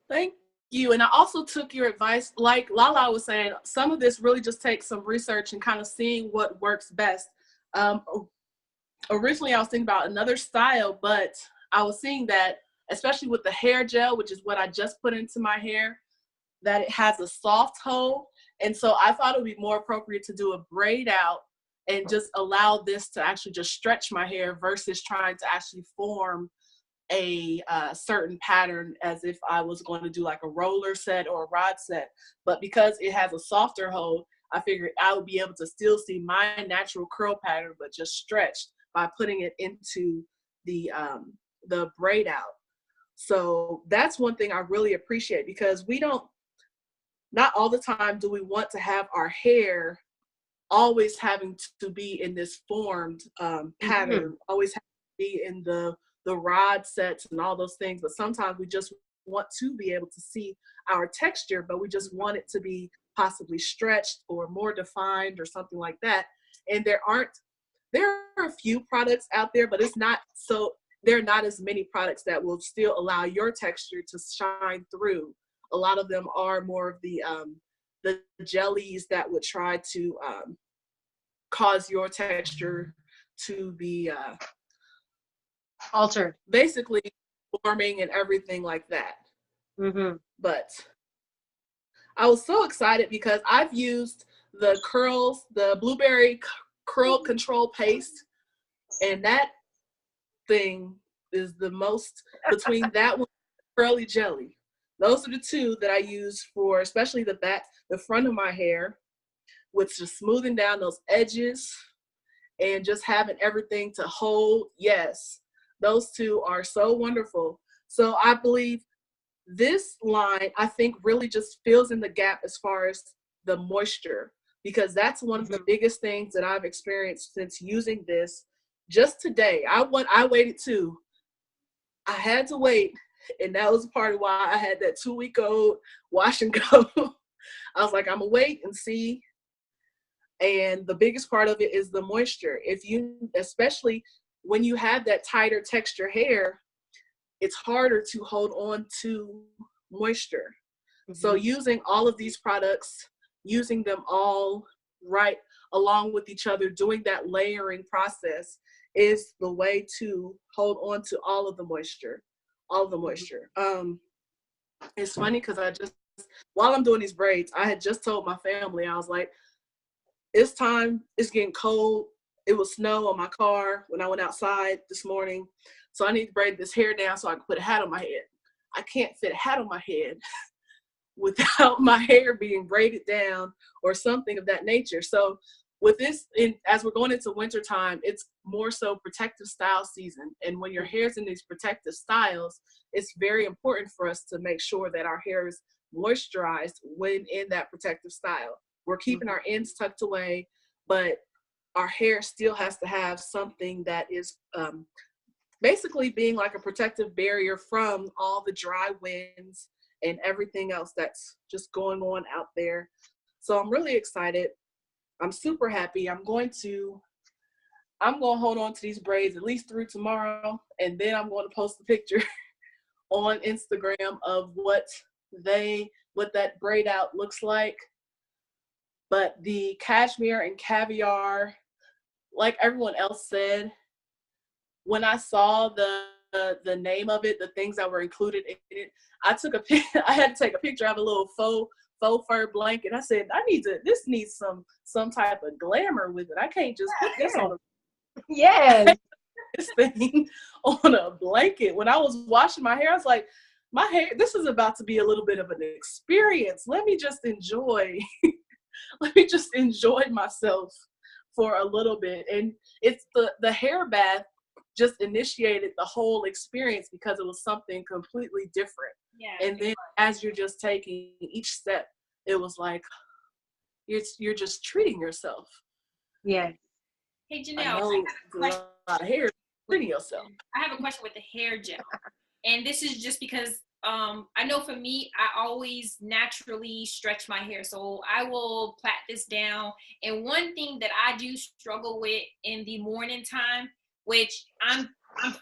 Thank you. And I also took your advice. Like Lala was saying, some of this really just takes some research and kind of seeing what works best. Originally, I was thinking about another style, but I was seeing that, especially with the hair gel, which is what I just put into my hair, that it has a soft hold. And so I thought it would be more appropriate to do a braid out and just allow this to actually just stretch my hair versus trying to actually form a certain pattern as if I was going to do like a roller set or a rod set. But because it has a softer hold, I figured I would be able to still see my natural curl pattern, but just stretched by putting it into the braid out. So that's one thing I really appreciate, because not all the time do we want to have our hair always having to be in this formed pattern, always have to be in the rod sets and all those things. But sometimes we just want to be able to see our texture, but we just want it to be possibly stretched or more defined or something like that. And there are a few products out there, but there are not as many products that will still allow your texture to shine through. A lot of them are more of the jellies that would try to cause your texture to be altered, basically forming and everything like that. But I was so excited because I've used the blueberry curl control paste, and that thing is the most between that one and curly jelly. Those are the two that I use for, especially the front of my hair, with just smoothing down those edges and just having everything to hold. Yes, those two are so wonderful. So I believe this line, I think, really just fills in the gap as far as the moisture, because that's one of the biggest things that I've experienced since using this. Just today, I waited too. I had to wait, and that was part of why I had that 2-week-old wash and go. I was like, I'm gonna wait and see. And the biggest part of it is the moisture. Especially when you have that tighter texture hair, it's harder to hold on to moisture. So using all of these products, using them all right along with each other, doing that layering process is the way to hold on to all of the moisture. It's funny because while I'm doing these braids, I had just told my family, I was like, it's time, it's getting cold. It was snow on my car when I went outside this morning. So I need to braid this hair down so I can put a hat on my head. I can't fit a hat on my head without my hair being braided down or something of that nature. So with this, as we're going into winter time, it's more so protective style season. And when your hair's in these protective styles, it's very important for us to make sure that our hair is moisturized when in that protective style. We're keeping our ends tucked away, but our hair still has to have something that is basically being like a protective barrier from all the dry winds and everything else that's just going on out there. So I'm really excited. I'm super happy. I'm going to hold on to these braids at least through tomorrow, and then I'm going to post a picture on Instagram of what that braid out looks like. But the cashmere and caviar, like everyone else said, when I saw the name of it, the things that were included in it, I had to take a picture of a little faux fur blanket. I said, this needs some type of glamour with it. I can't just put this on this thing on a blanket. When I was washing my hair, I was like, my hair, this is about to be a little bit of an experience. Let me just enjoy myself for a little bit. And it's the hair bath just initiated the whole experience because it was something completely different. Yeah. And then as you're just taking each step, it was like you're just treating yourself. Yeah. Hey Janelle, I know a lot of hair, treating yourself. I have a question with the hair gel, and this is just because I know for me, I always naturally stretch my hair, so I will plait this down. And one thing that I do struggle with in the morning time, which I'm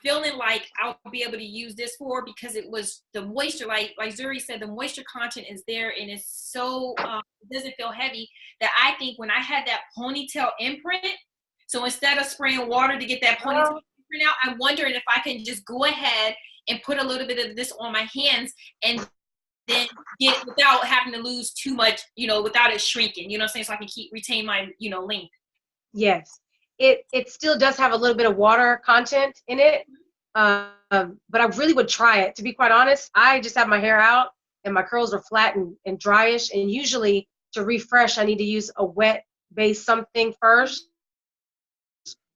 feeling like I'll be able to use this for, because it was the moisture, like Zuri said, the moisture content is there, and it's so it doesn't feel heavy, that I think when I had that ponytail imprint, so instead of spraying water to get that ponytail imprint out, I'm wondering if I can just go ahead and put a little bit of this on my hands and then get, without having to lose too much, without it shrinking, you know what I'm saying? So I can retain my, length. Yes. It still does have a little bit of water content in it. But I really would try it. To be quite honest, I just have my hair out and my curls are flat and dryish. And usually to refresh, I need to use a wet base something first,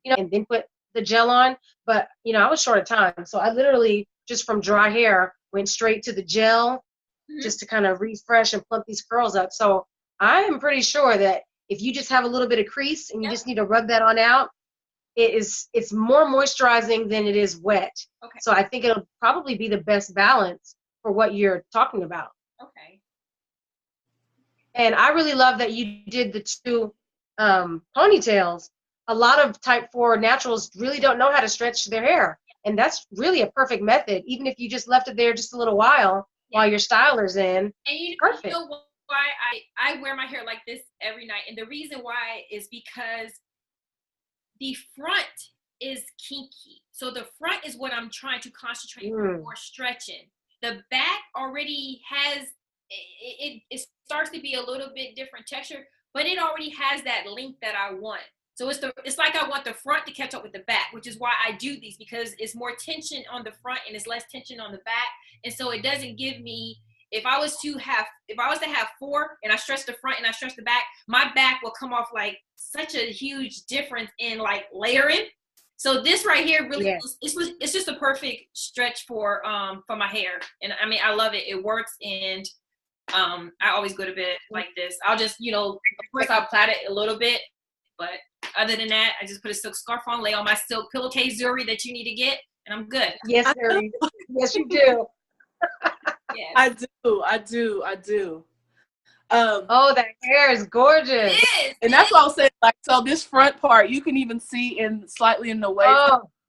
and then put the gel on. But, I was short of time. So I literally, just from dry hair, went straight to the gel just to kind of refresh and plump these curls up. So I am pretty sure that if you just have a little bit of crease and you just need to rub that on out, it's more moisturizing than it is wet. Okay. So I think it'll probably be the best balance for what you're talking about. Okay. And I really love that you did the two ponytails. A lot of type 4 naturals really don't know how to stretch their hair. And that's really a perfect method, even if you just left it there just a little while your styler's in. And perfect. You know why I wear my hair like this every night? And the reason why is because the front is kinky. So the front is what I'm trying to concentrate on more stretching. The back already has, it starts to be a little bit different texture, but it already has that length that I want. So it's like I want the front to catch up with the back, which is why I do these, because it's more tension on the front and it's less tension on the back. And so it doesn't give me, if I was to have 4 and I stretch the front and I stretch the back, my back will come off like such a huge difference in like layering. So this right here really, it's just a perfect stretch for my hair. And I mean, I love it. It works. And I always go to bed like this. I'll just, of course I'll plait it a little bit, but other than that, I just put a silk scarf on, lay on my silk pillowcase, Zuri, that you need to get, and I'm good. Yes, Zuri. Yes, you do. Yes. I do. Oh, that hair is gorgeous. It is. And that's what I was saying. Like, so this front part, you can even see slightly in the wave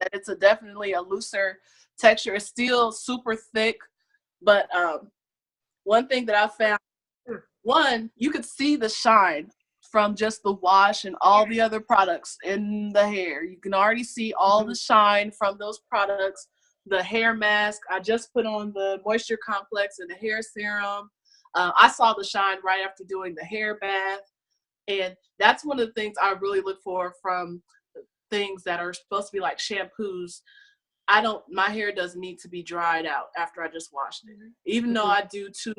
that it's definitely a looser texture. It's still super thick, but one thing that I found, you could see the shine from just the wash and all the other products in the hair. You can already see all the shine from those products. The hair mask, I just put on the moisture complex and the hair serum. I saw the shine right after doing the hair bath. And that's one of the things I really look for from things that are supposed to be like shampoos. My hair doesn't need to be dried out after I just washed it. Even though I do two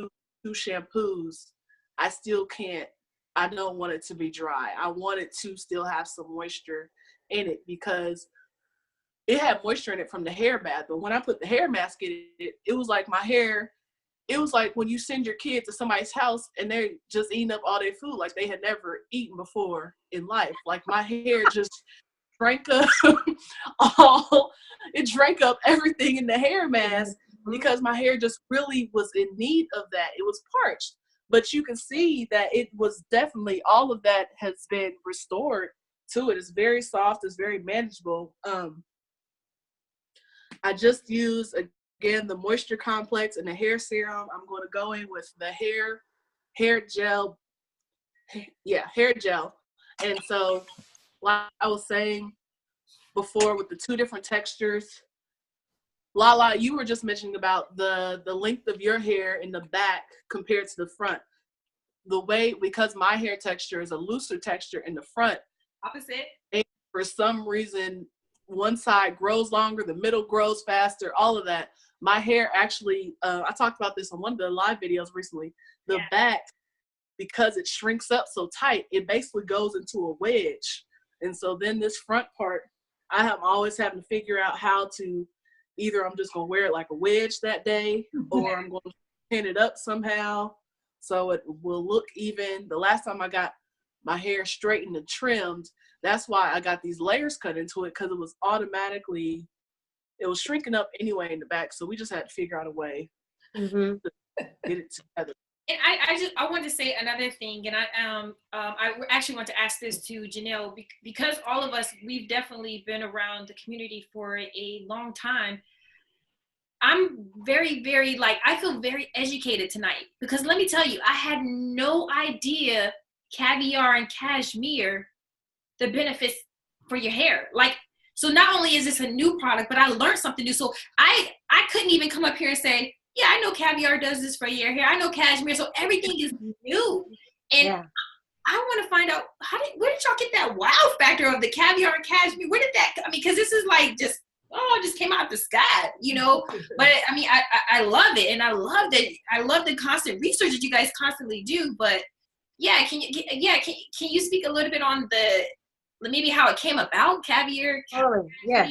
shampoos, I still can't. I don't want it to be dry. I want it to still have some moisture in it, because it had moisture in it from the hair bath. But when I put the hair mask in it, it was like my hair, it was like when you send your kid to somebody's house and they're just eating up all their food like they had never eaten before in life. Like my hair just drank up it drank up everything in the hair mask, because my hair just really was in need of that. It was parched. But you can see that it was definitely, all of that has been restored to it. It's very soft. It's very manageable. I just used, again, the moisture complex and the hair serum. I'm going to go in with the hair gel. Yeah, hair gel. And so, like I was saying before, with the 2 different textures, Lala, you were just mentioning about the length of your hair in the back compared to the front. The way, because my hair texture is a looser texture in the front. Opposite. And for some reason, one side grows longer, the middle grows faster, all of that. My hair actually, I talked about this on one of the live videos recently. The back, because it shrinks up so tight, it basically goes into a wedge. And so then this front part, I am always having to figure out how to, either I'm just going to wear it like a wedge that day, or I'm going to pin it up somehow so it will look even. The last time I got my hair straightened and trimmed, that's why I got these layers cut into it, because it was automatically, it was shrinking up anyway in the back. So we just had to figure out a way to get it together. And I want to say another thing, and I actually want to ask this to Janelle, because all of us, we've definitely been around the community for a long time. I'm very, very, I feel very educated tonight, because let me tell you, I had no idea caviar and cashmere, the benefits for your hair. So not only is this a new product, but I learned something new. So I couldn't even come up here and say, yeah, I know caviar does this for your hair. I know cashmere. So everything is new. And I want to find out, where did y'all get that wow factor of the caviar and cashmere? Where did that, because this is it just came out of the sky, But I love it. And I love the constant research that you guys constantly do. But yeah, can you speak a little bit on maybe how it came about, caviar? Oh, yeah.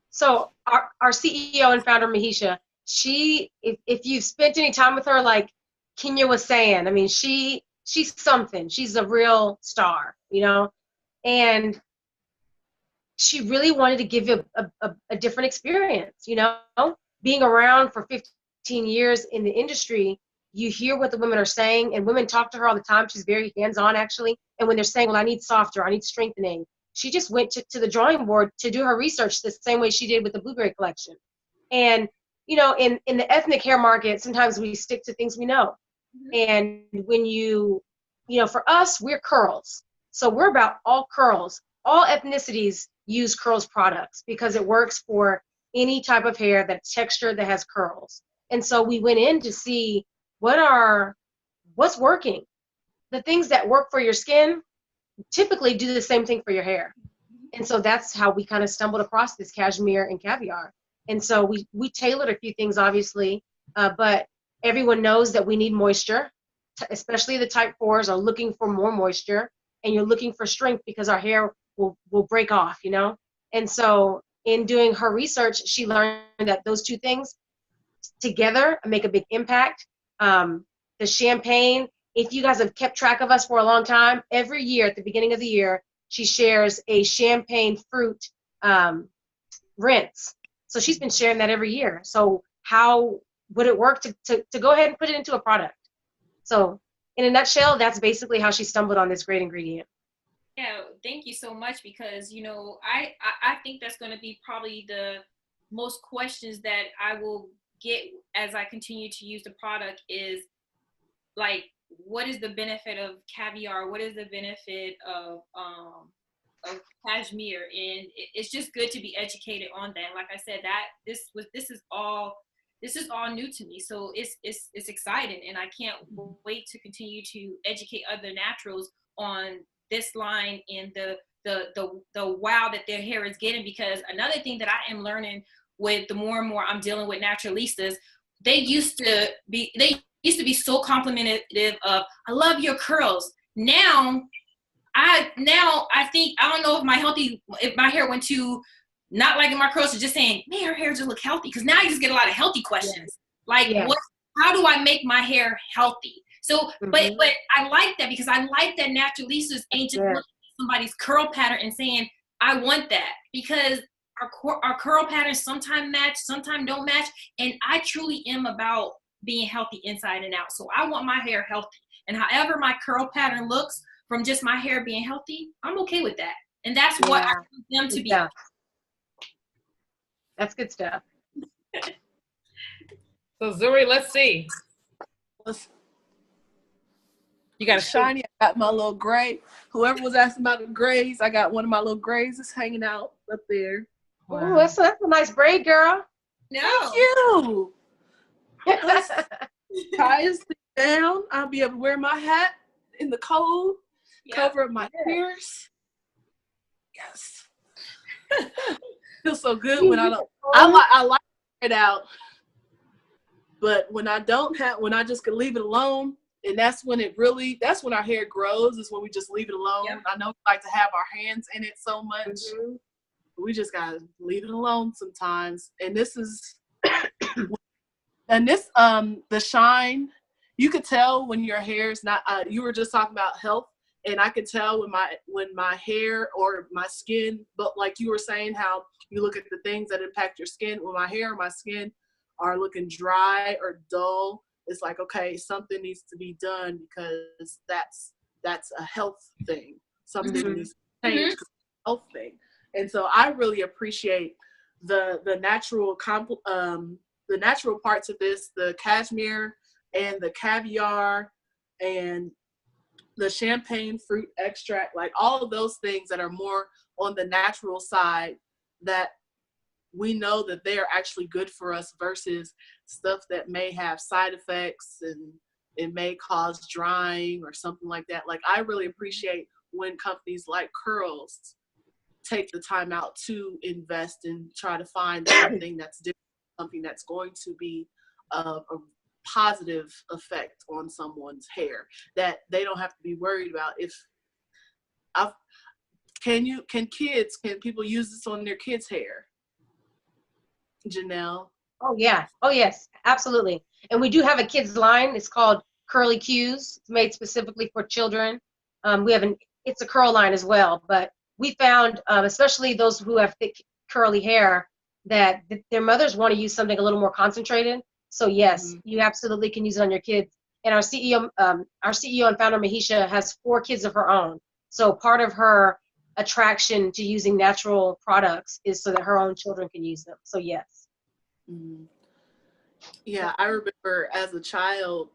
So our CEO and founder, Mahisha, if you've spent any time with her, like Keenya was saying, she's something. She's a real star, and she really wanted to give you a different experience, being around for 15 years in the industry. You hear what the women are saying, and women talk to her all the time. She's very hands-on, actually. And when they're saying, well, I need softer, I need strengthening, she just went to the drawing board to do her research the same way she did with the Blueberry collection. And, in the ethnic hair market, sometimes we stick to things we know. And when for us, we're curls. So we're about all curls. All ethnicities use curls products because it works for any type of hair that's textured that has curls. And so we went in to see what's working. The things that work for your skin typically do the same thing for your hair. And so that's how we kind of stumbled across this cashmere and caviar. And so we tailored a few things, obviously, but everyone knows that we need moisture, especially the type 4s are looking for more moisture, and you're looking for strength because our hair will break off, And so in doing her research, she learned that those two things together make a big impact. The champagne, if you guys have kept track of us for a long time, every year at the beginning of the year, she shares a champagne fruit rinse. So she's been sharing that every year. So how would it work to go ahead and put it into a product? So in a nutshell, that's basically how she stumbled on this great ingredient. Yeah, thank you so much, because, I think that's going to be probably the most questions that I will get as I continue to use the product is, what is the benefit of caviar? What is the benefit of cashmere? And it's just good to be educated on that. Like I said, this is all new to me, so it's exciting, and I can't wait to continue to educate other naturals on this line and the wow that their hair is getting. Because another thing that I am learning with the more and more I'm dealing with naturalistas, they used to be so complimentary of, I love your curls. Now I think, I don't know if my hair went to not liking my curls, or just saying, man, her hair just look healthy. Because now you just get a lot of healthy questions. How do I make my hair healthy? So, but I like that, because I like that naturalistas ain't just looking at somebody's curl pattern and saying, I want that. Because our curl patterns sometimes match, sometimes don't match. And I truly am about being healthy inside and out. So I want my hair healthy. And however my curl pattern looks from just my hair being healthy, I'm okay with that. And that's what I want them to be. That's good stuff. So Zuri, let's see. You got a shiny. I got my little gray. Whoever was asking about the grays, I got one of my little grays that's hanging out up there. Wow. Ooh, that's a nice braid, girl. No. Thank you. Tie this thing down. I'll be able to wear my hat in the cold, cover up my ears. Yes. Feels so good when I don't. I like it out, but when I just can leave it alone, and that's when our hair grows. Is when we just leave it alone. Yep. I know we like to have our hands in it so much. Mm-hmm. We just gotta leave it alone sometimes. And this is, the shine. You could tell when your hair is not. You were just talking about health. And I could tell when my hair or my skin, but like you were saying, how you look at the things that impact your skin. When my hair or my skin are looking dry or dull, it's like, okay, something needs to be done because that's a health thing. Something needs to change, health thing. And so I really appreciate the natural parts of this, the cashmere and the caviar and the champagne fruit extract, like all of those things that are more on the natural side, that we know that they are actually good for us versus stuff that may have side effects and it may cause drying or something like that. Like, I really appreciate when companies like Curls take the time out to invest and try to find something that's different, something that's going to be a positive effect on someone's hair, that they don't have to be worried about. Can people use this on their kids' hair? Janelle? Oh yeah. Oh yes, absolutely. And we do have a kids line. It's called Curly Cues. It's made specifically for children. It's a curl line as well, but we found, especially those who have thick curly hair, that their mothers want to use something a little more concentrated. So yes, you absolutely can use it on your kids. And our CEO and founder Mahisha has 4 kids of her own. So part of her attraction to using natural products is so that her own children can use them. So yes. Mm-hmm. Yeah, I remember as a child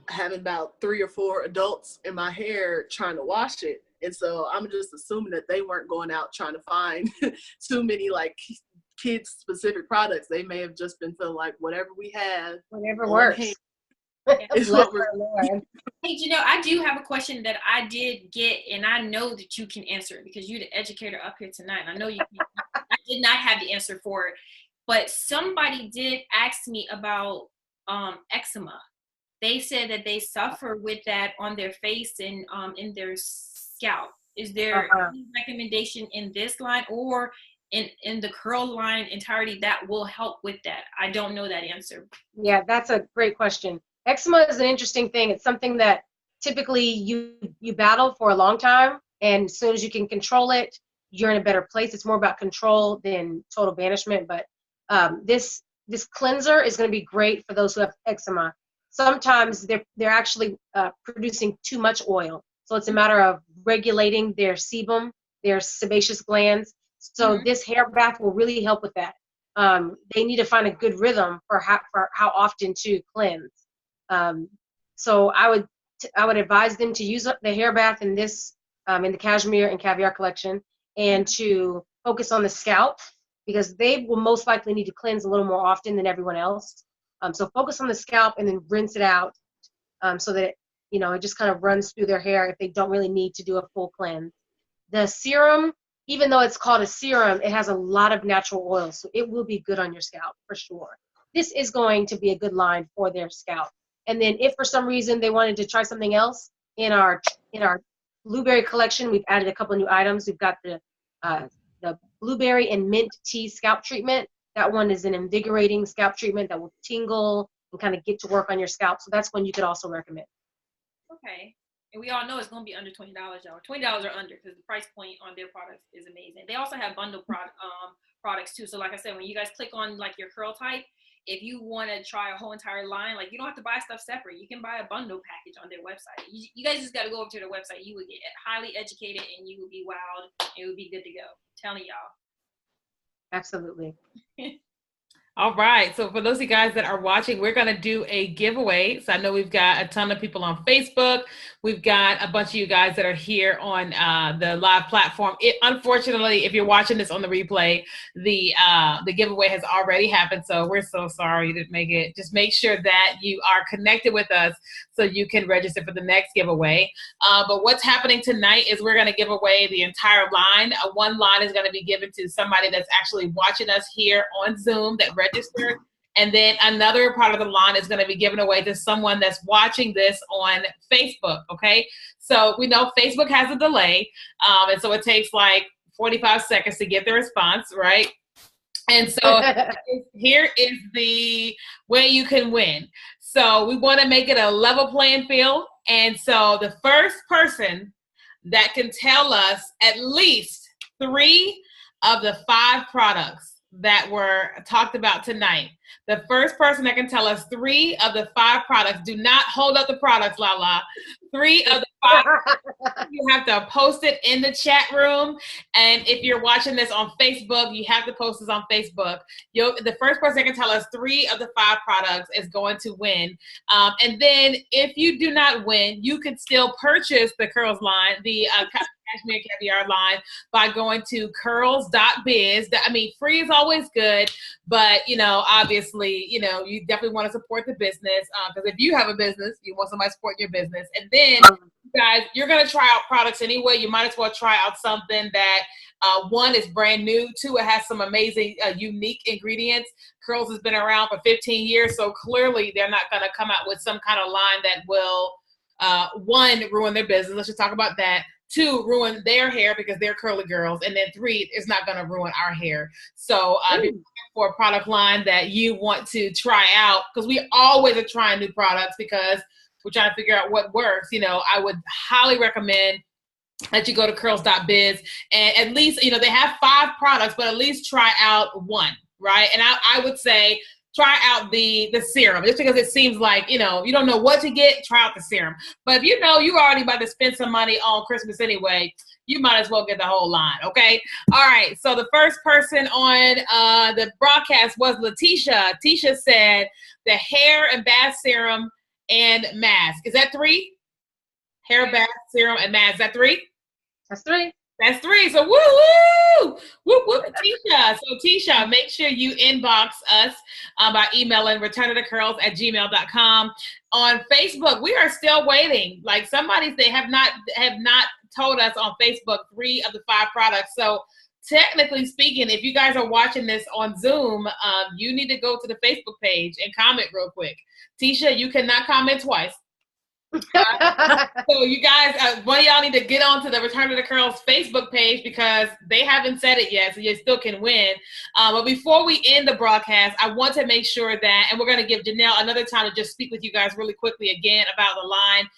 having about 3 or 4 adults in my hair trying to wash it. And so I'm just assuming that they weren't going out trying to find too many like kids specific products. They may have just been feeling like whatever we have, whatever works. Is what we're Hey, Janelle, I do have a question that I did get, and I know that you can answer it because you're the educator up here tonight. I know you can. I did not have the answer for it, but somebody did ask me about eczema. They said that they suffer with that on their face and in their scalp. Is there any recommendation in this line or in the curl line entirety that will help with that? I don't know that answer. Yeah, that's a great question. Eczema is an interesting thing. It's something that typically you battle for a long time, and as soon as you can control it, you're in a better place. It's more about control than total banishment. But this cleanser is going to be great for those who have eczema. Sometimes they're actually producing too much oil, so it's a matter of regulating their sebum, their sebaceous glands. So this hair bath will really help with that. They need to find a good rhythm for how often to cleanse. So I would advise them to use the hair bath in this in the cashmere and caviar collection, and to focus on the scalp because they will most likely need to cleanse a little more often than everyone else. So focus on the scalp and then rinse it out so that it just kind of runs through their hair if they don't really need to do a full cleanse. The serum, even though it's called a serum, it has a lot of natural oils, so it will be good on your scalp for sure. This is going to be a good line for their scalp. And then if for some reason they wanted to try something else, in our blueberry collection, we've added a couple of new items. We've got the blueberry and mint tea scalp treatment. That one is an invigorating scalp treatment that will tingle and kind of get to work on your scalp. So that's one you could also recommend. Okay. And we all know it's going to be under $20, y'all. $20 or under, because the price point on their products is amazing. They also have bundle products too. So like I said, when you guys click on like your curl type, if you want to try a whole entire line, like you don't have to buy stuff separate. You can buy a bundle package on their website. You guys just got to go over to their website. You will get highly educated and you will be wowed. It will be good to go. I'm telling y'all. Absolutely. All right. So for those of you guys that are watching, we're going to do a giveaway. So I know we've got a ton of people on Facebook. We've got a bunch of you guys that are here on the live platform. Unfortunately, if you're watching this on the replay, the giveaway has already happened. So we're so sorry to make it. Just make sure that you are connected with us so you can register for the next giveaway. But what's happening tonight is we're going to give away the entire line. One line is going to be given to somebody that's actually watching us here on Zoom that registered. And then another part of the line is going to be given away to someone that's watching this on Facebook, okay? So we know Facebook has a delay, and so it takes like 45 seconds to get the response, right? And so here is the way you can win. So we want to make it a level playing field. And so the first person that can tell us at least 3 of the 5 products that were talked about tonight. The first person that can tell us 3 of the 5 products, do not hold up the products, Lala. 3 of the 5 products, you have to post it in the chat room. And if you're watching this on Facebook, you have to post this on Facebook. The first person that can tell us 3 of the 5 products is going to win. And then if you do not win, you can still purchase the Curls line, the Cashmere Caviar line, by going to curls.biz. I mean, free is always good, but, obviously, you definitely want to support the business, because if you have a business, you want somebody to support your business. And then, guys, you're going to try out products anyway. You might as well try out something that, 1, is brand new. 2, it has some amazing, unique ingredients. Curls has been around for 15 years, so clearly they're not going to come out with some kind of line that will, 1, ruin their business. Let's just talk about that. 2, ruin their hair because they're curly girls. And then 3, it's not going to ruin our hair. So if you're looking for a product line that you want to try out, because we always are trying new products because we're trying to figure out what works, I would highly recommend that you go to curls.biz and at least, they have 5 products, but at least try out 1, right? And I would say try out the serum, just because it seems like, you don't know what to get, try out the serum. But if you're already about to spend some money on Christmas anyway, you might as well get the whole line, okay? All right, so the first person on the broadcast was Letitia. Tisha said the hair and bath serum and mask. Is that 3? Hair, bath, serum, and mask. Is that 3? That's 3. That's 3. So woo, Tisha. So Tisha, make sure you inbox us by emailing returnofthecurls@gmail.com. On Facebook, we are still waiting. Like they have not told us on Facebook 3 of the 5 products. So technically speaking, if you guys are watching this on Zoom, you need to go to the Facebook page and comment real quick. Tisha, you cannot comment twice. So you guys, one of y'all need to get onto the Return of the Curls Facebook page because they haven't said it yet, so you still can win. But before we end the broadcast, I want to make sure that, and we're going to give Janelle another time to just speak with you guys really quickly again about the line.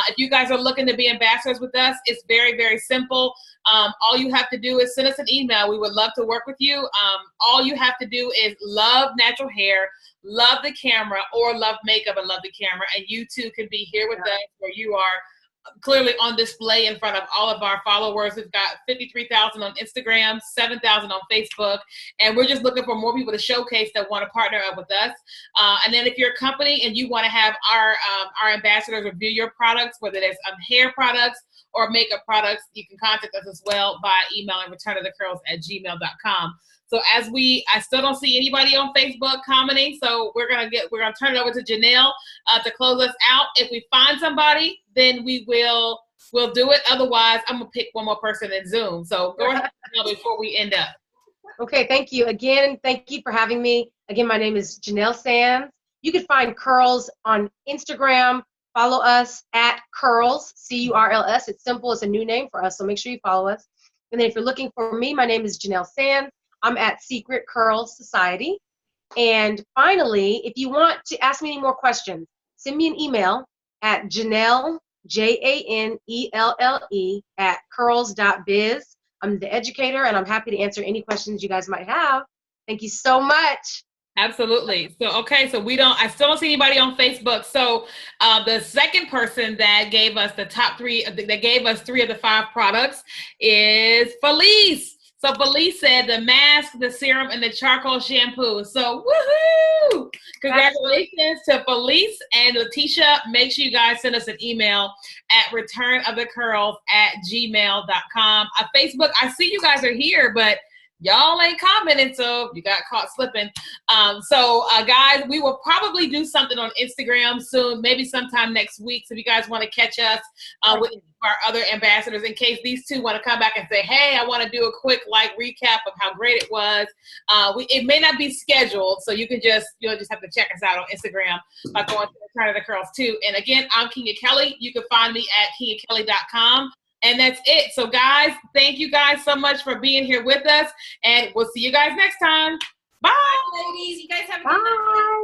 If you guys are looking to be ambassadors with us, it's very, very simple. All you have to do is send us an email. We would love to work with you. All you have to do is love natural hair, love the camera, or love makeup and love the camera, and you too can be here with us where you are clearly on display in front of all of our followers. We've got 53,000 on Instagram, 7,000 on Facebook, and we're just looking for more people to showcase that want to partner up with us. And then if you're a company and you want to have our ambassadors review your products, whether it's hair products or makeup products, you can contact us as well by emailing returnofthecurls@gmail.com. So I still don't see anybody on Facebook commenting, so we're gonna turn it over to Janelle to close us out. If we find somebody, then we'll do it. Otherwise, I'm gonna pick one more person in Zoom. So go ahead before we end up. Okay, thank you again. Thank you for having me. Again, my name is Janelle Sands. You can find Curls on Instagram. Follow us at Curls, C-U-R-L-S. It's simple. It's a new name for us, so make sure you follow us. And then if you're looking for me, my name is Janelle Sands. I'm at Secret Curls Society. And finally, if you want to ask me any more questions, send me an email at Janelle, Janelle, at curls.biz. I'm the educator, and I'm happy to answer any questions you guys might have. Thank you so much. Absolutely. So, okay, so I still don't see anybody on Facebook. So the second person that gave us the top 3, that gave us 3 of the 5 products is Felice. So Felice said the mask, the serum, and the charcoal shampoo. So woohoo! Congratulations to Felice and Letitia. Make sure you guys send us an email at returnofthecurls@gmail.com. Facebook, I see you guys are here, but y'all ain't commenting, so you got caught slipping. Guys, we will probably do something on Instagram soon, maybe sometime next week. So if you guys want to catch us with our other ambassadors, in case these two want to come back and say, hey, I want to do a quick recap of how great it was. It may not be scheduled, so you'll just have to check us out on Instagram by going to Return of the Curls too. And again, I'm Keenya Kelly. You can find me at KenyaKelly.com. And that's it. So guys, thank you guys so much for being here with us. And we'll see you guys next time. Bye. Bye, ladies. You guys have a good night.